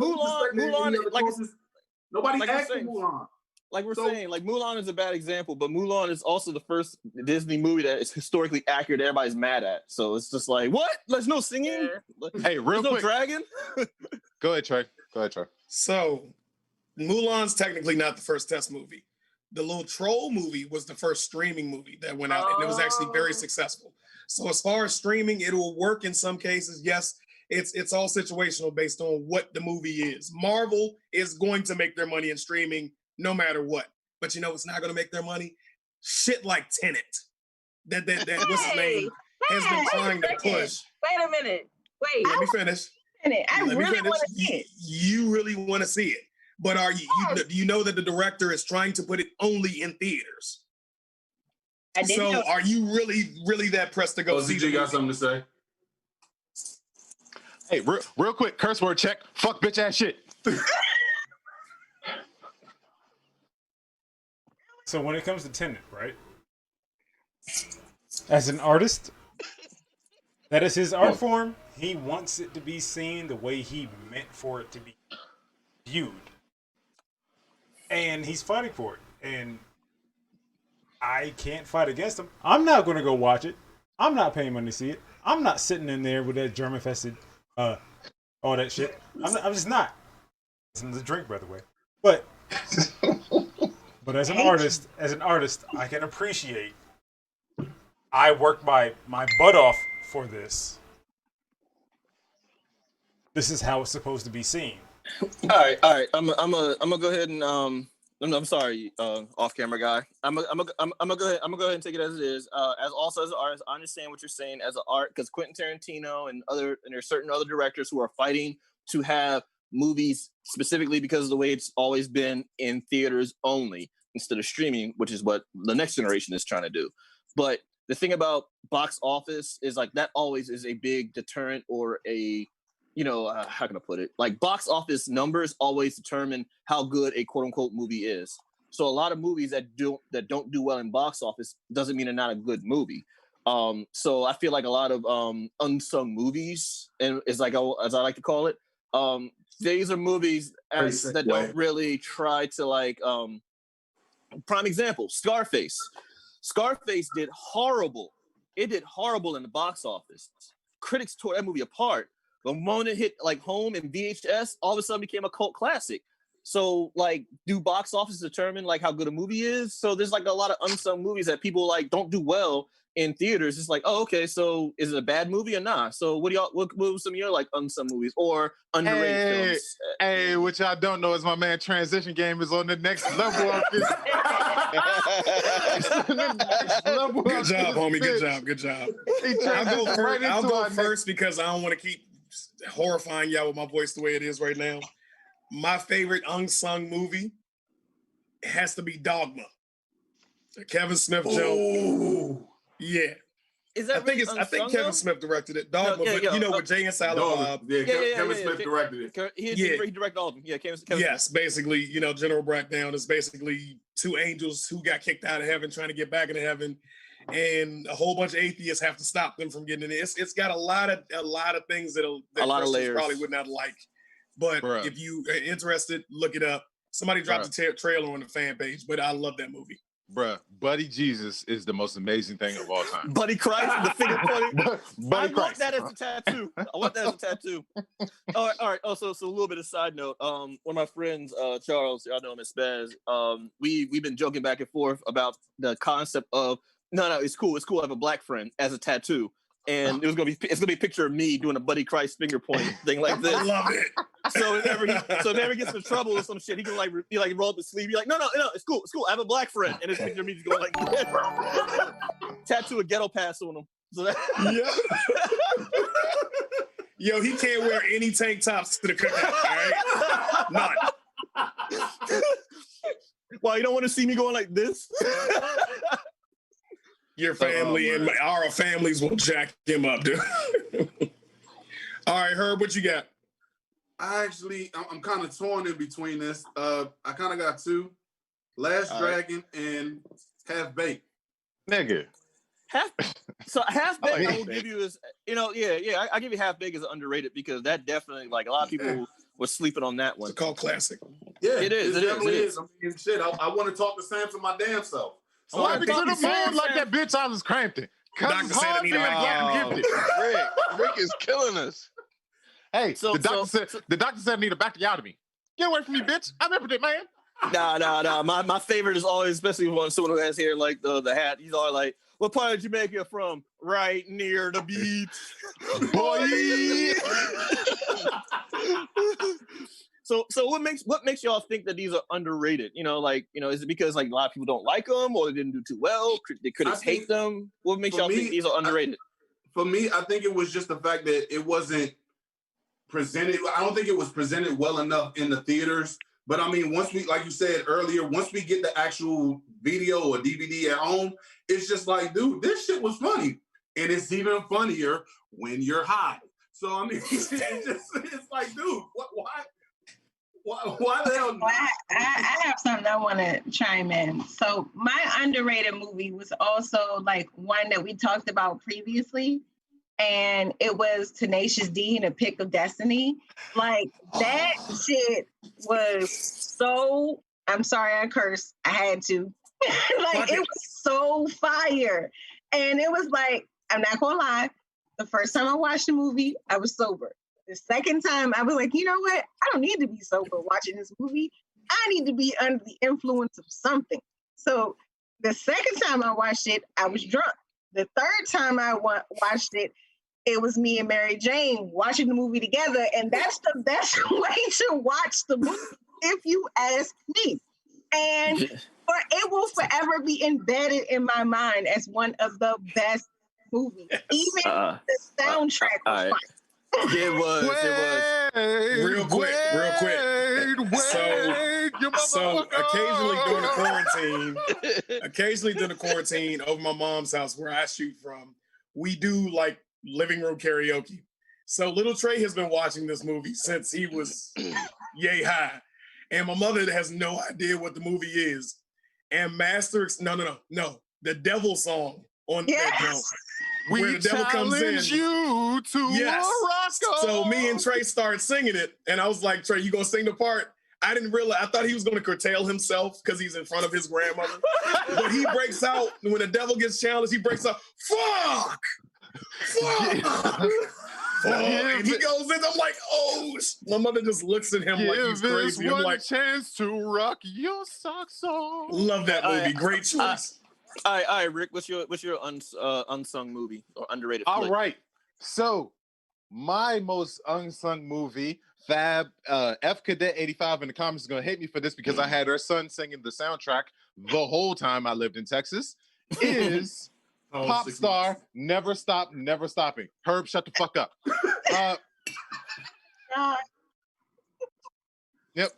nobody asked for Mulan. Like we're saying, like Mulan is a bad example, but Mulan is also the first Disney movie that is historically accurate. Everybody's mad at, so it's just like, what? There's no singing. Hey, real quick, no dragon. Go ahead, Trey. So, Mulan's technically not the first test movie. The little troll movie was the first streaming movie that went out, and it was actually very successful. So, as far as streaming, it will work in some cases. Yes, it's all situational based on what the movie is. Marvel is going to make their money in streaming no matter what. But you know what's not going to make their money? Shit like Tenet. That what's his name has been trying to push. Wait a minute. Wait. Let me finish. I really want to see it. You really want to see it. But you know that the director is trying to put it only in theaters? So are you really that pressed to go see it? You got something to say? Hey, real quick, curse word check. Fuck bitch ass shit. So when it comes to Tenet, right? As an artist, that is his art form. He wants it to be seen the way he meant for it to be viewed. And he's fighting for it. And I can't fight against him. I'm not going to go watch it. I'm not paying money to see it. I'm not sitting in there with that German-fested, all that shit. I'm just not. It's in the drink, by the way. But as an artist, I can appreciate. I worked my butt off for this. This is how it's supposed to be seen. All right. I'm gonna go ahead and I'm sorry, off camera guy. I'm gonna go ahead and take it as it is. As an artist, I understand what you're saying as an art, because Quentin Tarantino and there's certain other directors who are fighting to have movies specifically because of the way it's always been in theaters only instead of streaming, which is what the next generation is trying to do. But the thing about box office is like that always is a big deterrent, or a, how can I put it? Like box office numbers always determine how good a quote unquote movie is. So a lot of movies that don't do well in box office doesn't mean they're not a good movie. So I feel like a lot of unsung movies, and it's like, as I like to call it, these are movies that don't really try to like. Prime example: Scarface. Scarface did horrible. It did horrible in the box office. Critics tore that movie apart. The moment it hit like home and VHS, all of a sudden became a cult classic. So like, do box office determine like how good a movie is? So there's like a lot of unsung movies that people like don't do well in theaters. It's like, oh, okay, so is it a bad movie or not? So what were some of your like unsung movies or underrated films? Hey, what y'all don't know is my man Transition Game is on the next level of this. Good job, homie. Good job. I'll go first because I don't want to keep horrifying y'all with my voice the way it is right now. My favorite unsung movie has to be Dogma. Kevin Smith joke. Yeah. I think Kevin Smith directed it. Dogma, with Jay and Silent Bob. Kevin Smith directed it. He directed all of them. Yeah, Kevin yes, Smith. basically, General Breakdown is basically two angels who got kicked out of heaven trying to get back into heaven, and a whole bunch of atheists have to stop them from getting in it. It's got a lot of things that a lot of layers probably would not like. But if you are interested, look it up. Somebody dropped a trailer on the fan page, but I love that movie. Bruh, Buddy Jesus is the most amazing thing of all time. Buddy Christ, the finger pointing. Buddy I want Christ. that as a tattoo. I want that as a tattoo. All right. Also, so a little bit of side note. One of my friends, Charles, y'all know him as Spaz. We've been joking back and forth about the concept of no, it's cool. It's cool. I have a black friend as a tattoo. And it's gonna be a picture of me doing a Buddy Christ finger point thing like this. I love it. So if ever gets in trouble or some shit, he can roll up his sleeve. Be like, no, it's cool. I have a black friend, and it's picture of me just going like this. Tattoo a ghetto pass on him. So that Yo, he can't wear any tank tops to the cookout. All right, none. Well, you don't want to see me going like this. Your family and our families will jack him up, dude. All right, Herb, what you got? I'm kind of torn in between this. I kind of got two: Last Dragon and Half Baked. Nigga. Half Baked, I will give you is, I give you Half Baked as underrated because that definitely, like, a lot of people were sleeping on that one. It's a cult classic. Yeah, it is. It definitely is. I mean, shit, I want to talk to Sam for my damn self. So I think to the moon like that bitch I was Crampton. Dr. Santa need black and gifted. Rick is killing us. Hey, the doctor said I need a backteotomy. Get away from me, bitch. I remember that, man. Nah. My favorite is always, especially when someone who has hair like the hat. He's always like, "What part of Jamaica from?" "Right near the beach." Boy. So what makes y'all think that these are underrated? Is it because like a lot of people don't like them, or they didn't do too well? They critics hate them. What makes y'all think these are underrated? For me, I think it was just the fact that it wasn't presented. I don't think it was presented well enough in the theaters. But I mean, once we, like you said earlier, once we get the actual video or DVD at home, it's just like, dude, this shit was funny, and it's even funnier when you're high. So I mean, it's like, dude, why the hell? I have something I want to chime in. So my underrated movie was also like one that we talked about previously, and it was Tenacious D and A Pick of Destiny. Like that shit was so. I'm sorry, I cursed. I had to. It was so fire, and it was like, I'm not gonna lie. The first time I watched the movie, I was sober. The second time, I was like, you know what? I don't need to be sober watching this movie. I need to be under the influence of something. So the second time I watched it, I was drunk. The third time I watched it, it was me and Mary Jane watching the movie together. And that's the best way to watch the movie, if you ask me. And it will forever be embedded in my mind as one of the best movies. Even the soundtrack was fine. It was. Real quick. So occasionally during the quarantine over my mom's house where I shoot from, we do like living room karaoke. So little Trey has been watching this movie since he was yay high. And my mother has no idea what the movie is. And no. The devil song on that jump. Where the devil comes in. You to a Roscoe. So me and Trey started singing it, and I was like, Trey, you gonna sing the part? I didn't realize. I thought he was gonna curtail himself because he's in front of his grandmother. But he breaks out when the devil gets challenged. He breaks out, fuck. And he goes in. I'm like, oh. My mother just looks at him like he's crazy. I'm like, chance to rock your socks off. Love that movie. Great choice. All right, Rick. What's your unsung movie or underrated? All right. So my most unsung movie, Fab F Cadet 85 in the comments is gonna hate me for this because I had her son singing the soundtrack the whole time I lived in Texas. Is Pop Star Never Stop, Never Stopping. Herb, shut the fuck up. Yep.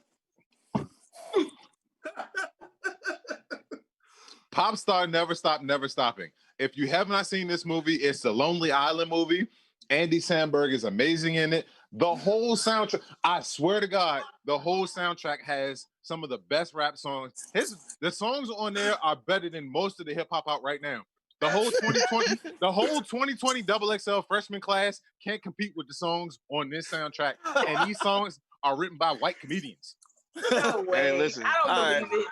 Pop Star Never Stop, Never Stopping. If you have not seen this movie, it's a Lonely Island movie. Andy Samberg is amazing in it. The whole soundtrack, I swear to God, the whole soundtrack has some of the best rap songs. The songs on there are better than most of the hip hop out right now. The whole 2020 Double XL freshman class can't compete with the songs on this soundtrack. And these songs are written by white comedians. No way. Hey, listen. I don't believe it.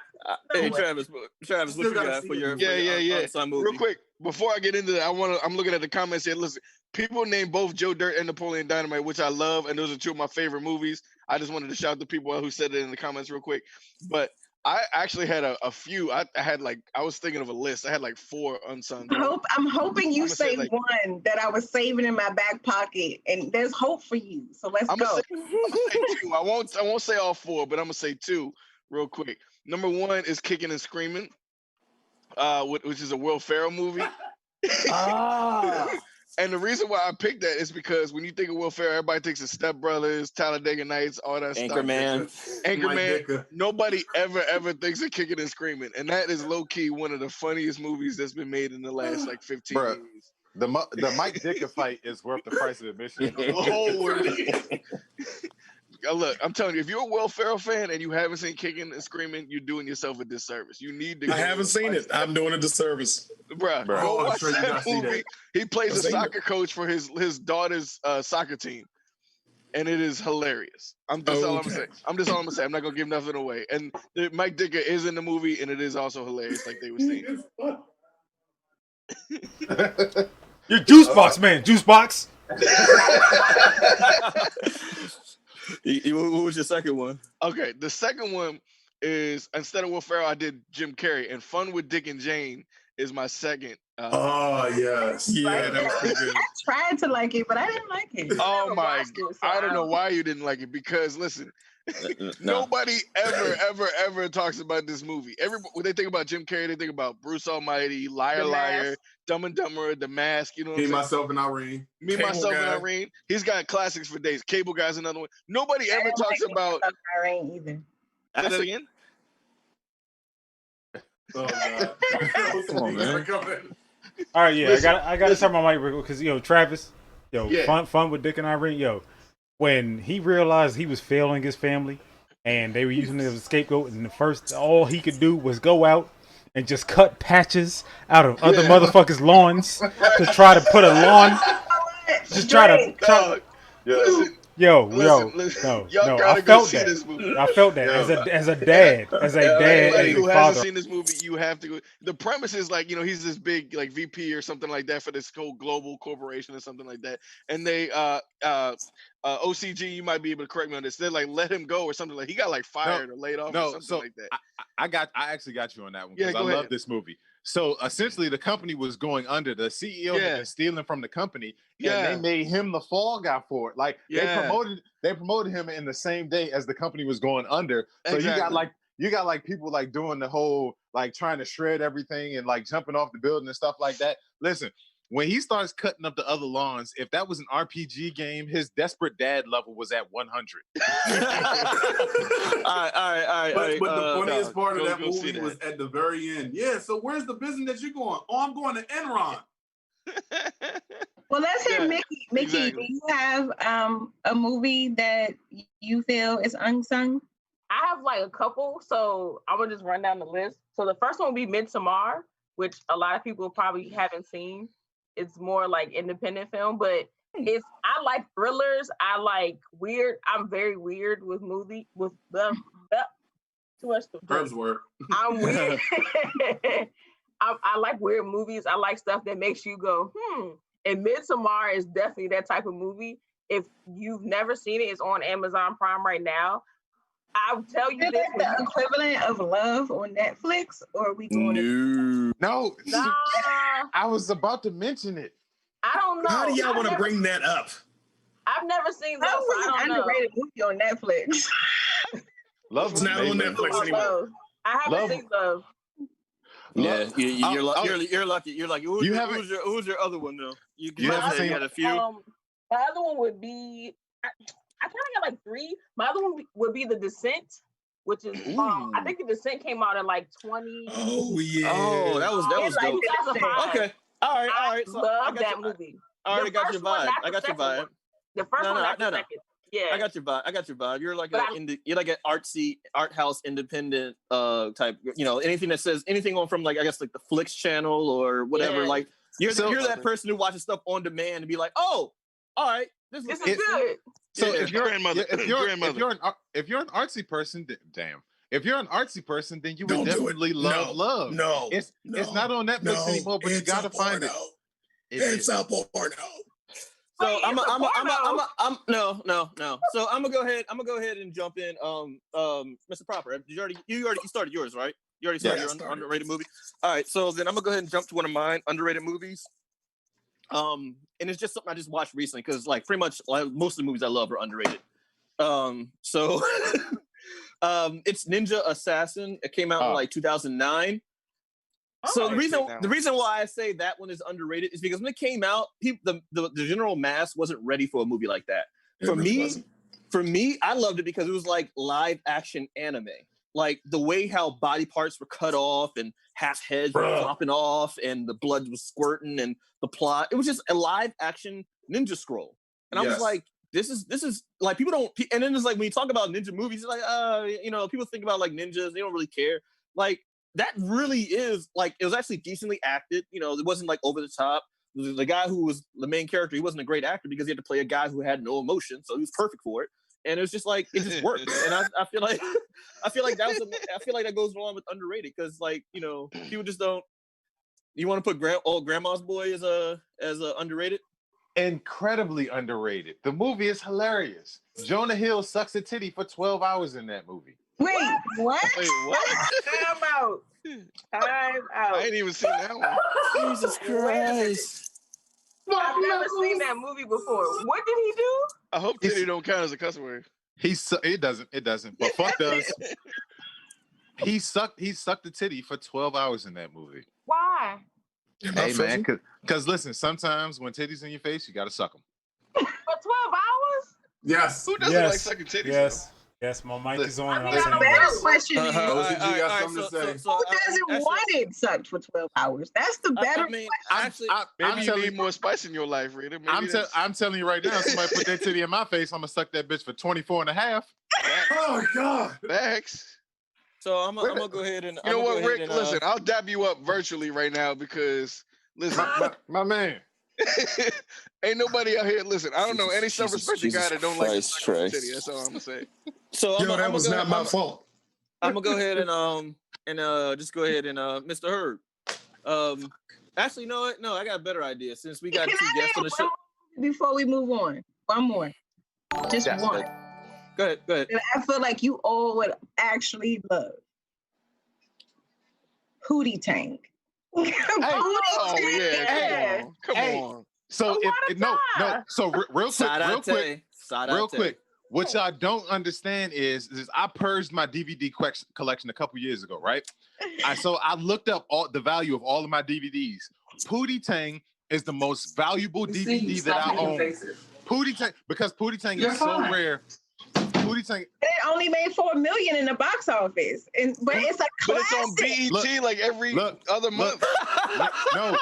Hey, Travis, what you got for your unsung movie? Real quick, before I get into that, I'm looking at the comments here. Listen, people name both Joe Dirt and Napoleon Dynamite, which I love, and those are two of my favorite movies. I just wanted to shout the people out who said it in the comments real quick. But I actually had a few. I was thinking of a list. I had like 4 unsung. I'm hoping you say like, one that I was saving in my back pocket, and there's hope for you. So let's go. I'm gonna say 2. I won't say all 4, but I'm gonna say 2 real quick. Number 1 is Kicking and Screaming, which is a Will Ferrell movie. And the reason why I picked that is because when you think of Will Ferrell, everybody thinks of Step Brothers, Talladega Nights, all that Anchorman. stuff. Anchorman. Nobody ever thinks of Kicking and Screaming, and that is low key one of the funniest movies that's been made in the last like 15 years. The Mike Dicker fight is worth the price of admission. Look, I'm telling you, if you're a Will Ferrell fan and you haven't seen Kicking and Screaming, you're doing yourself a disservice. You need to. I haven't seen it. I'm doing a disservice, bruh. Go watch that movie. He plays a soccer coach for his daughter's soccer team, and it is hilarious. I'm just all I'm gonna say. I'm not gonna give nothing away. And Mike Dicker is in the movie, and it is also hilarious, like they were saying. Your juice box, man. Juice box. What was your second one? Okay, the second one is, instead of Will Ferrell, I did Jim Carrey, and Fun with Dick and Jane is my second. Yes. Yeah, that was pretty good. I tried to like it, but I didn't like it. Oh my God. I don't know why you didn't like it, because listen, nobody ever talks about this movie. When they think about Jim Carrey, they think about Bruce Almighty, Liar Liar, Dumb and Dumber, The Mask, you know what I'm saying? Myself, and Irene. Myself, and Irene. He's got classics for days. Cable Guy's another one. Nobody ever talks about Irene either. Say that again? Oh, God. Come on, man. All right, yeah, listen, I gotta turn my mic because Travis, fun with Dick and Irene, when he realized he was failing his family and they were using him as a scapegoat, and all he could do was go out and just cut patches out of other motherfuckers' lawns to try to put a lawn. Just try to. Listen, no. I felt that. This movie. I felt that as a dad, Anybody who hasn't seen this movie, you have to go. The premise is like, he's this big like VP or something like that for this whole global corporation or something like that, and they OCG, you might be able to correct me on this. They're like, let him go or something, like he got like fired or laid off or something like that. I actually got you on that one because I love this movie. So essentially, the company was going under. The CEO had been stealing from the company, and they made him the fall guy for it. Like they promoted him in the same day as the company was going under. So you got like people like doing the whole like trying to shred everything and like jumping off the building and stuff like that. Listen, when he starts cutting up the other lawns, if that was an RPG game, his desperate dad level was at 100. All right. But the funniest part of that movie was at the very end. Yeah, so where's the business that you're going? Oh, I'm going to Enron. Well, let's hear Mickey. Mickey, do you have a movie that you feel is unsung? I have like a couple, so I'm gonna just run down the list. So the first one will be Midsommar, which a lot of people probably haven't seen. It's more like independent film, but I like thrillers. I like weird. I'm very weird with too much to Herb's work. I'm weird. I like weird movies. I like stuff that makes you go, And Midsommar is definitely that type of movie. If you've never seen it, it's on Amazon Prime right now. I'll tell you this. The equivalent of Love on Netflix, or are we going No. I was about to mention it. I don't know. How do y'all want to bring that up? I've never seen Love. That was an underrated movie on Netflix. Love's not on Netflix anymore. I haven't seen Love. Yeah, you're lucky. You're lucky. Who's your other one though? You haven't seen a few. My other one would be. I kind of got like 3. My other one would be The Descent, which is I think The Descent came out in like 20. Oh yeah. Oh, that was like dope. 2005. Okay. All right. So love that movie. I already got your vibe. The first one, not the second. Yeah. I got your vibe. You're like an artsy art house independent type. Anything that says anything on from like I guess like the Flicks channel or whatever. Yeah. Like you're that person who watches stuff on demand and be like, oh, all right, this is good. So if you're an artsy person, damn. If you're an artsy person, then you would Don't do it. definitely love Love. No, It's not on Netflix anymore, but you gotta find it. It's a porno. So Wait, I'm it's a porno? no. So I'm gonna go ahead and jump in. Mr. Proper, you started yours, right? You already started your underrated movie. All right, so then I'm gonna go ahead and jump to one of mine underrated movies. And it's just something I just watched recently because like pretty much like, most of the movies I love are underrated. So it's Ninja Assassin. It came out in like 2009. So the reason why I say that one is underrated is because when it came out, the general mass wasn't ready for a movie like that. For me, I loved it because it was like live action anime. Like the way how body parts were cut off and half heads were flopping off and the blood was squirting and the plot. It was just a live action ninja scroll. And I was like, this is like people don't. And then it's like when you talk about ninja movies, it's like people think about like ninjas, they don't really care. Like that really is like it was actually decently acted. You know, it wasn't like over the top. The guy who was the main character, he wasn't a great actor because he had to play a guy who had no emotion, so he was perfect for it. And it was just like it just worked. And I feel like that goes along with underrated because like people just don't. You want to put old grandma's boy as a underrated? Incredibly underrated. The movie is hilarious. Jonah Hill sucks a titty for 12 hours in that movie. Wait, what? Wait, what? Time out. I ain't even seen that one. Jesus Christ. I've never seen that movie before. What did he do? I hope titty don't count as a cuss word. It doesn't. But fuck does. He sucked the titty for 12 hours in that movie. Why? Hey man, because listen, sometimes when titties in your face, you gotta suck them. For 12 hours? Yes. Who doesn't like sucking titties? Yes, my mic is on. The better question is, you got something to say. who doesn't want it sucked for 12 hours? That's the better question. Maybe you need more spice in your life, Rita. I'm telling you right now, somebody put that titty in my face, I'm gonna suck that bitch for 24 and a half. Oh God. Facts. So I'm gonna go ahead and you know what, Rick? Listen, I'll dab you up virtually right now because listen, my man. Ain't nobody out here. Listen, I don't know any self-respecting guy that don't like titty. That's all I'm gonna say. So that was not my fault. I'm gonna go ahead and just go ahead and Mr. Herb. Actually, you know what? No, I got a better idea. Since we got two guests on the show. Before we move on, one more, just one. Go ahead. And I feel like you all would actually love Pootie Tang. Come on. So So real quick. What y'all don't understand is I purged my DVD collection a couple years ago, right? So I looked up the value of all of my DVDs. Pootie Tang is the most valuable DVD that I own. Pootie Tang, because Pootie Tang is so rare. Pootie Tang. It only made $4 million in the box office, but it's a classic. But it's on BET like every other month. No,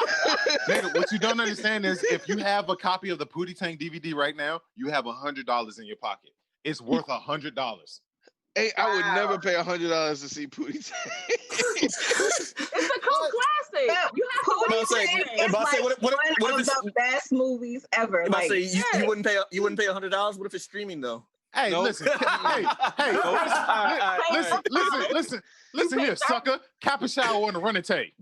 nigga, what you don't understand is if you have a copy of the Pootie Tang DVD right now, you have $100 in your pocket. It's worth $100. Hey, I would never pay $100 to see Pootie Tang. It's a cult classic. You have Pootie Tang is like one of the best movies ever. You wouldn't pay $100. What if it's streaming though? Hey, listen. Listen here, sucker. Cap a shower on the running tape.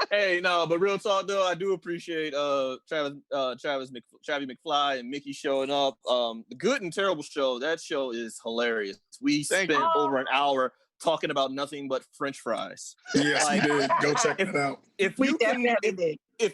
Hey, no, but real talk though, I do appreciate Travis McFly and Mickey showing up. The Good and Terrible show. That show is hilarious. We spent over an hour talking about nothing but French fries. Yes, we did. Go check it out. If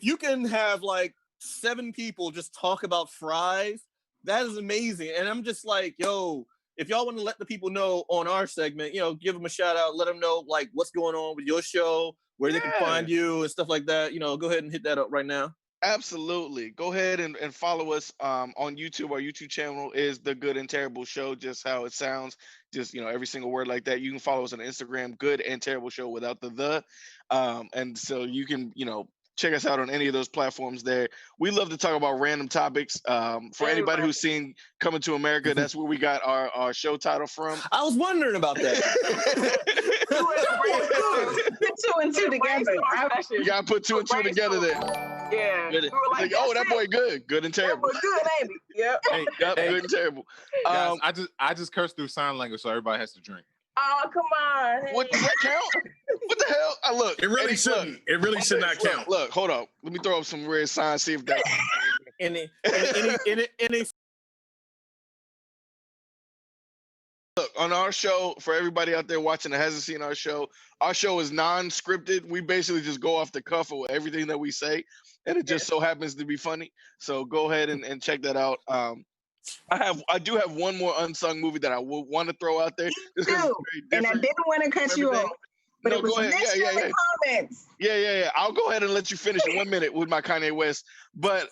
you can have like 7 people just talk about fries, that is amazing. And I'm just like, yo, if y'all want to let the people know on our segment, give them a shout out, let them know like what's going on with your show, where they can find you and stuff like that. Go ahead and hit that up right now. Absolutely. Go ahead and follow us on YouTube. Our YouTube channel is The Good and Terrible Show, just how it sounds. Just, every single word like that. You can follow us on Instagram, Good and Terrible Show without the. And so you can, check us out on any of those platforms there. We love to talk about random topics. For anybody who's seen Coming to America, that's where we got our show title from. I was wondering about that. Put 2 and 2 together. You got to put 2 and 2 together there. Yeah. We like, oh, that boy good and terrible. That boy good, ain't he? Yep. Good and terrible. Guys, I just cursed through sign language, so everybody has to drink. Oh, come on. Hey. What does that count? What the hell? Look, It really shouldn't. Look, it really should not count. Look, hold up. Let me throw up some red signs. See if that. Any Look, on our show, for everybody out there watching that hasn't seen our show is non-scripted. We basically just go off the cuff of everything that we say, and it just so happens to be funny. So go ahead and check that out. I do have one more unsung movie that I would want to throw out there. And I didn't want to cut you off, but it was mentioned in the comments. Yeah. I'll go ahead and let you finish in 1 minute with my Kanye West. But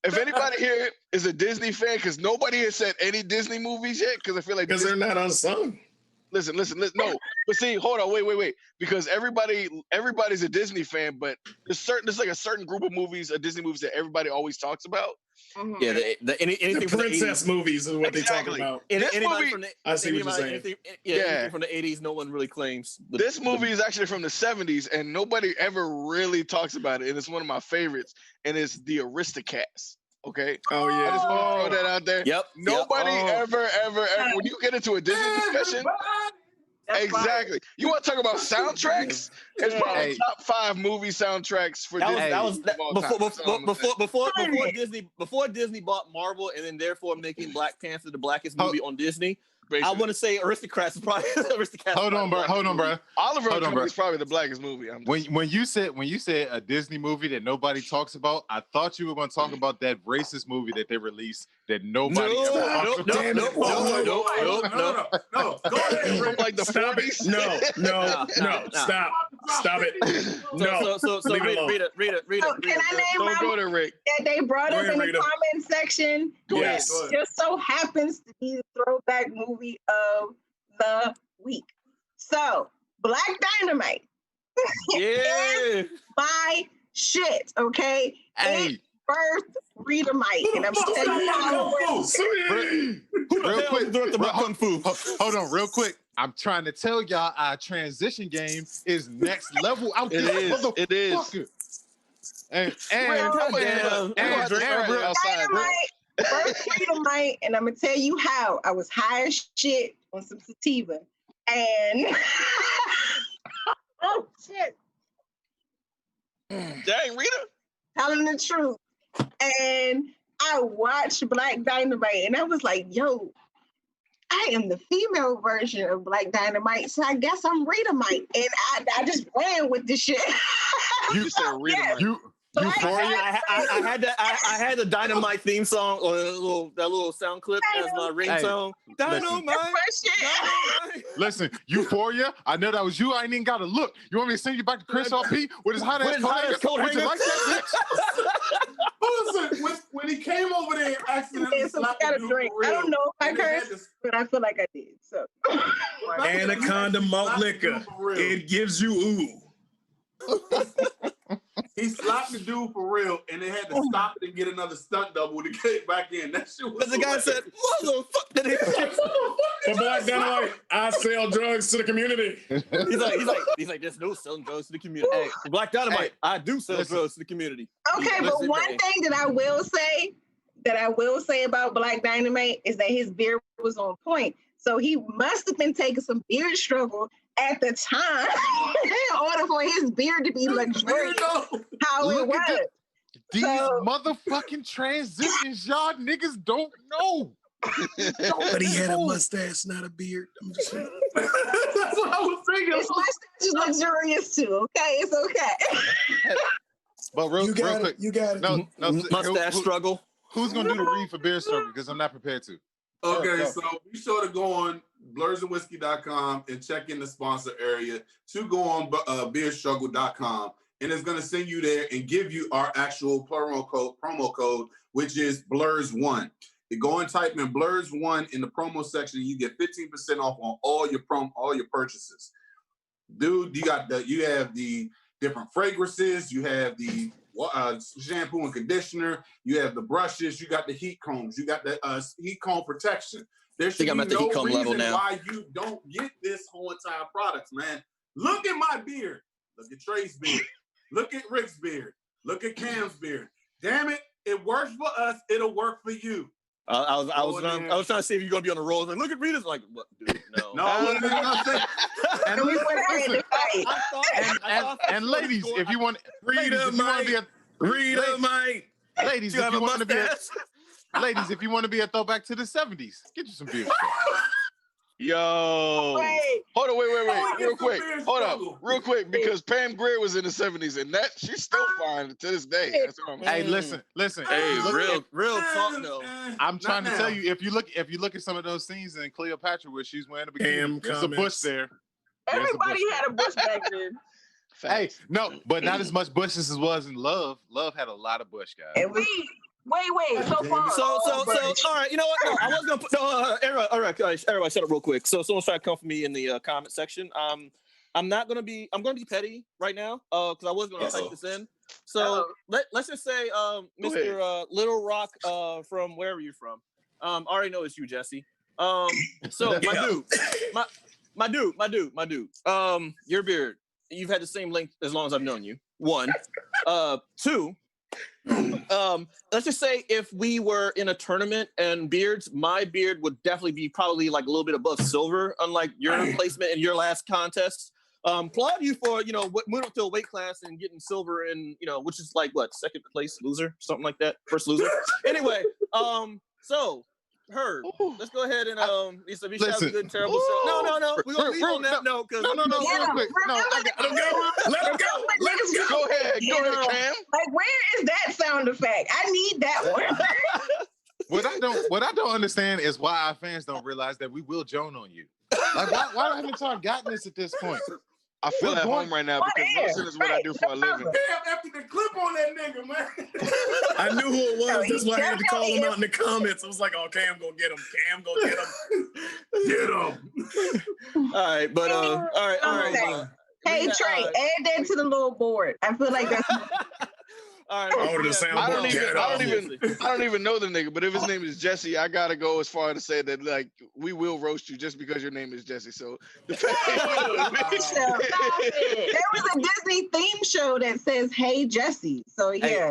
if anybody here is a Disney fan, because nobody has said any Disney movies yet, because I feel like because they're not unsung. Listen. No, but see, hold on, wait. Because everybody's a Disney fan, but there's like a certain group of movies, Disney movies that everybody always talks about. Mm-hmm. Yeah, anything the princess movies is what they talk about. Anybody from the, I see what you're saying. Anything from the 80s, no one really claims. This movie is actually from the 70s, and nobody ever really talks about it, and it's one of my favorites, and it's The Aristocats. Okay. Oh yeah. I just want to throw that out there. Yep. Nobody ever, when you get into a Disney discussion. That's exactly. Fine. You want to talk about soundtracks? It's probably top 5 movie soundtracks for Disney. Before Disney bought Marvel and then therefore making Black Panther the blackest movie on Disney. Basically. I want to say Aristocrats is probably Aristocats. Hold on, bro. Oliver Twist is probably the blackest movie. When you said a Disney movie that nobody talks about, I thought you were going to talk about that racist movie that they released that nobody ever talks about. No. Go ahead. From like the 40s. No. Stop it. No. So read it. Can I name Don't go there, Rick. that they brought up in the comment section? Yes. Just so happens to be the throwback movie of the week. So, Black Dynamite. Yeah. My shit, okay? Hey. It birthed Rita Mike. And I'm telling you how real quick. Hold on, real quick. I'm trying to tell y'all our transition game is next level out there. It is. And first Dynamite, and I'm gonna tell you how. I was high as shit on some sativa, and oh shit, dang, Rita, telling the truth. And I watched Black Dynamite, and I was like, "Yo, I am the female version of Black Dynamite, so I guess I'm Rita Mike." And I just ran with this shit. You said Rita Mike. I had the Dynamite theme song or that little sound clip as my ringtone. Dynamite. Listen, Euphoria. I know that was you. I ain't even got to look. You want me to send you back to Chris R.P. with his hot ass coat hanger? Would you like that, bitch? Listen, when he came over there and accidentally slapped the dude drink. I don't know if I cursed, but I feel like I did. So Anaconda malt liquor. It gives you ooh. He slapped the dude for real, and they had to stop it and get another stunt double to get back in. That shit was. But the guy said, "Motherfucker!" For Black Dynamite, I sell drugs to the community. He's like, there's no selling drugs to the community. Hey, for Black Dynamite, I do sell drugs to the community. Okay, but one thing that I will say about Black Dynamite is that his beard was on point. So he must have been taking some beard struggle at the time in order for his beard to be luxurious. How it was. These motherfucking transitions, y'all niggas don't know. But he had a mustache, not a beard. I'm just saying. That's what I was thinking. His mustache is luxurious too. Okay, it's okay. But real quick, you got it. No, mustache struggle. Who's gonna do the read for beer struggle? Because I'm not prepared to. Okay, so be sure to go on blursandwhiskey.com and check in the sponsor area to go on beerstruggle.com, and it's going to send you there and give you our actual promo code, which is BLURS1. You go and type in BLURS1 in the promo section, and you get 15% off on all your purchases. Dude, you have the different fragrances, you have the shampoo and conditioner, you have the brushes, you got the heat combs, you got the heat comb protection. There should be no reason why you don't get this whole entire product, man. Look at my beard. Look at Trey's beard. Look at Rick's beard. Look at Cam's beard. Damn it, it works for us. It'll work for you. I was trying to see if you're gonna be on the roll. Like, look at Rita's. Like, what, dude? No. And ladies, if you want, Rita might ladies, if you want to be, ladies, if you want to be a throwback to the '70s, get you some beer. Yo, hold on, wait, real quick. Hold up, real quick, because Pam Grier was in the '70s, and that she's still fine to this day. That's what I'm Hey, saying. listen. Hey, real talk though. I'm trying to tell you, if you look at some of those scenes in Cleopatra where she's wearing a bikini, there's a bush there. Everybody had a bush back then. Hey, no, but not as much bush as it was in Love. Love had a lot of bush, guys. Wait. So far. So, all right. You know what? No, I was gonna put. No, everybody, everybody, shut up real quick. So, someone's trying to come for me in the comment section. I'm gonna be petty right now. Because I was gonna type this in. So let's just say, Mr. Little Rock, from wherever you're from. I already know it's you, Jesse. So my dude. Your beard. You've had the same length as long as I've known you. 1, 2. Let's just say if we were in a tournament and beards, my beard would definitely be probably like a little bit above silver, unlike your placement in your last contest. Applaud you for, moving up to a weight class and getting silver in, which is like what, second place loser, something like that, first loser. Anyway, so Herb, let's go ahead and we shall have a good and terrible show. No. We're gonna leave on that note because real quick. No, Let him go. Go ahead, Cam. Like, where is that sound effect? I need that one. What I don't understand is why our fans don't realize that we will Joan on you. Like, why haven't y'all gotten this at this point? I feel at home right now because Wilson is what I do for a living. Damn, after the clip on that nigga, man. I knew who it was. That's why I had to call him out in the comments. I was like, oh, Cam gonna get him. Cam gonna get him. All right, but all right. Hey, Trey, add that to the little board. I feel like that's. All right. I don't even know the nigga, but if his name is Jesse, I gotta go as far to say that like we will roast you just because your name is Jesse. So the fact there was a Disney theme show that says "Hey Jesse," so yeah.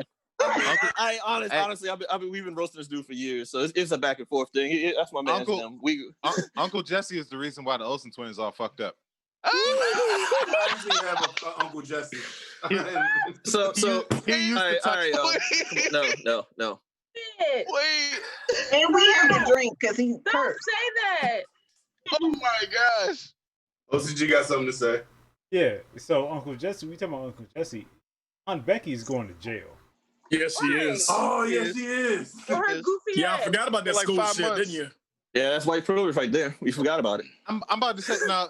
Honestly, we've been roasting this dude for years, so it's a back and forth thing. That's my man. Uncle Jesse is the reason why the Olsen twins all fucked up. I actually have a Uncle Jesse. So he used to touch. No. Wait. And we have to drink because he Don't cursed. say that. Oh my gosh. OCG got something to say. Yeah. So Uncle Jesse, we talking about Uncle Jesse. Aunt Becky's going to jail. Yes, she is. Oh, yes, she is. For her goofy Yeah, I ass. forgot about that Like school 5 shit, months. didn't you? Yeah, that's white privilege right there. We forgot about it. I'm about to say no.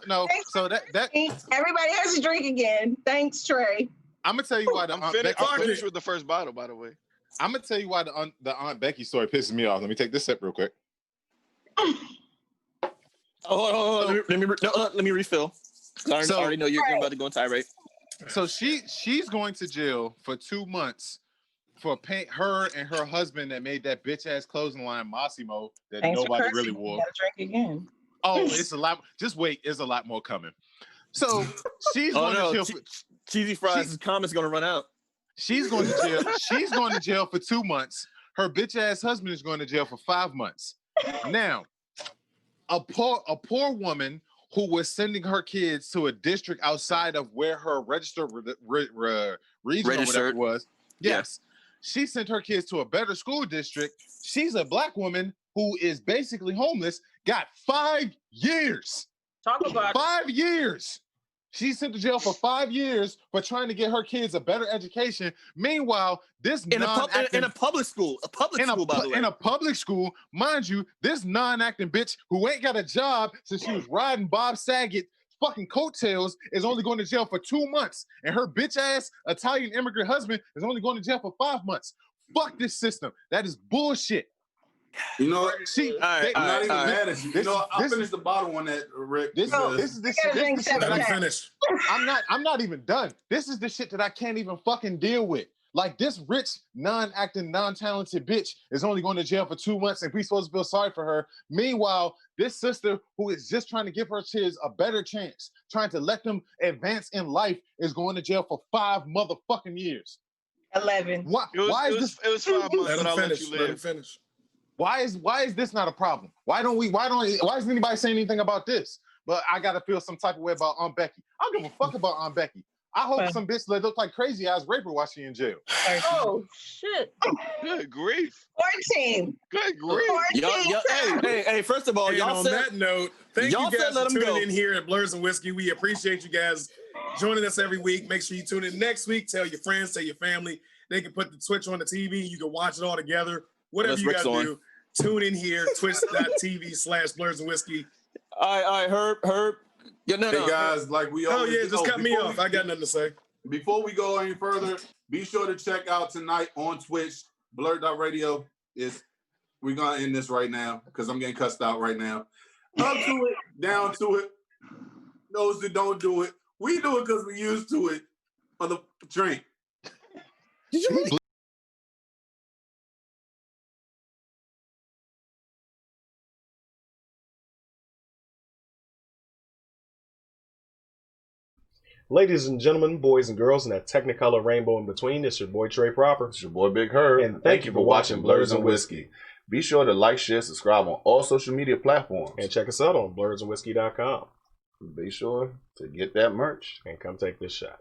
So that Everybody has to drink again. Thanks, Trey. I'm gonna tell you why the Aunt Becky. I'm finished with the first bottle, by the way. I'm gonna tell you why the Aunt Becky story pisses me off. Let me take this sip real quick. Let me refill. I already know you're about to go on tirade. So she's going to jail for 2 months for her and her husband that made that bitch ass clothing line Massimo that nobody really wore. You gotta drink again. Oh, it's a lot. Just wait, there's a lot more coming. So she's going to jail. Cheesy Fries' comment's gonna run out. She's going to jail. She's going to jail for 2 months. Her bitch ass husband is going to jail for 5 months. Now, a poor woman who was sending her kids to a district outside of where her registered region or whatever it was. Yes. She sent her kids to a better school district. She's a black woman who is basically homeless, got 5 years. Talk about 5 years. She's sent to jail for 5 years for trying to get her kids a better education. Meanwhile, this in a public school, in a public school, mind you, this non-acting bitch who ain't got a job since she was riding Bob Saget fucking coattails is only going to jail for 2 months, and her bitch ass Italian immigrant husband is only going to jail for 5 months. Fuck this system. That is bullshit. You know, I'm not even mad at you. I'll finish the bottle on that, Rick. This is the shit Let him finish. I'm not even done. This is the shit that I can't even fucking deal with. Like, this rich, non-acting, non-talented bitch is only going to jail for 2 months, and we supposed to feel sorry for her. Meanwhile, this sister who is just trying to give her kids a better chance, trying to let them advance in life, is going to jail for 5 motherfucking years. 11. Why is this? It was 5 months, Let but I'll him let finish. you Let him live. finish. Why is this not a problem? Why isn't anybody saying anything about this? But I gotta feel some type of way about Aunt Becky. I don't give a fuck about Aunt Becky. I hope some bitch that look like crazy ass raper while she in jail. Oh shit! Good grief. 14. Good grief. 14. Hey, first of all, And y'all on said, that note, thank you y'all guys said let for 'em tuning go. in here at Blurs and Whiskey. We appreciate you guys joining us every week. Make sure you tune in next week. Tell your friends, tell your family. They can put the Twitch on the TV. You can watch it all together. Whatever Unless you Rick's got to on. do, tune in here, twitch.tv/Blurs and Whiskey. All right, Herb. Yeah, no. Hey guys, like we always just cut me off. I got nothing to say. Before we go any further, be sure to check out tonight on Twitch, Blur.radio. We're gonna end this right now because I'm getting cussed out right now. Up to it, down to it. Those that don't do it, we do it because we used to it. On the drink. Did you really? Ladies and gentlemen, boys and girls, and that Technicolor rainbow in between, it's your boy Trey Proper. It's your boy Big Herb. And thank you for watching Blurs and Whiskey. Be sure to like, share, subscribe on all social media platforms. And check us out on blursandwhiskey.com. Be sure to get that merch. And come take this shot.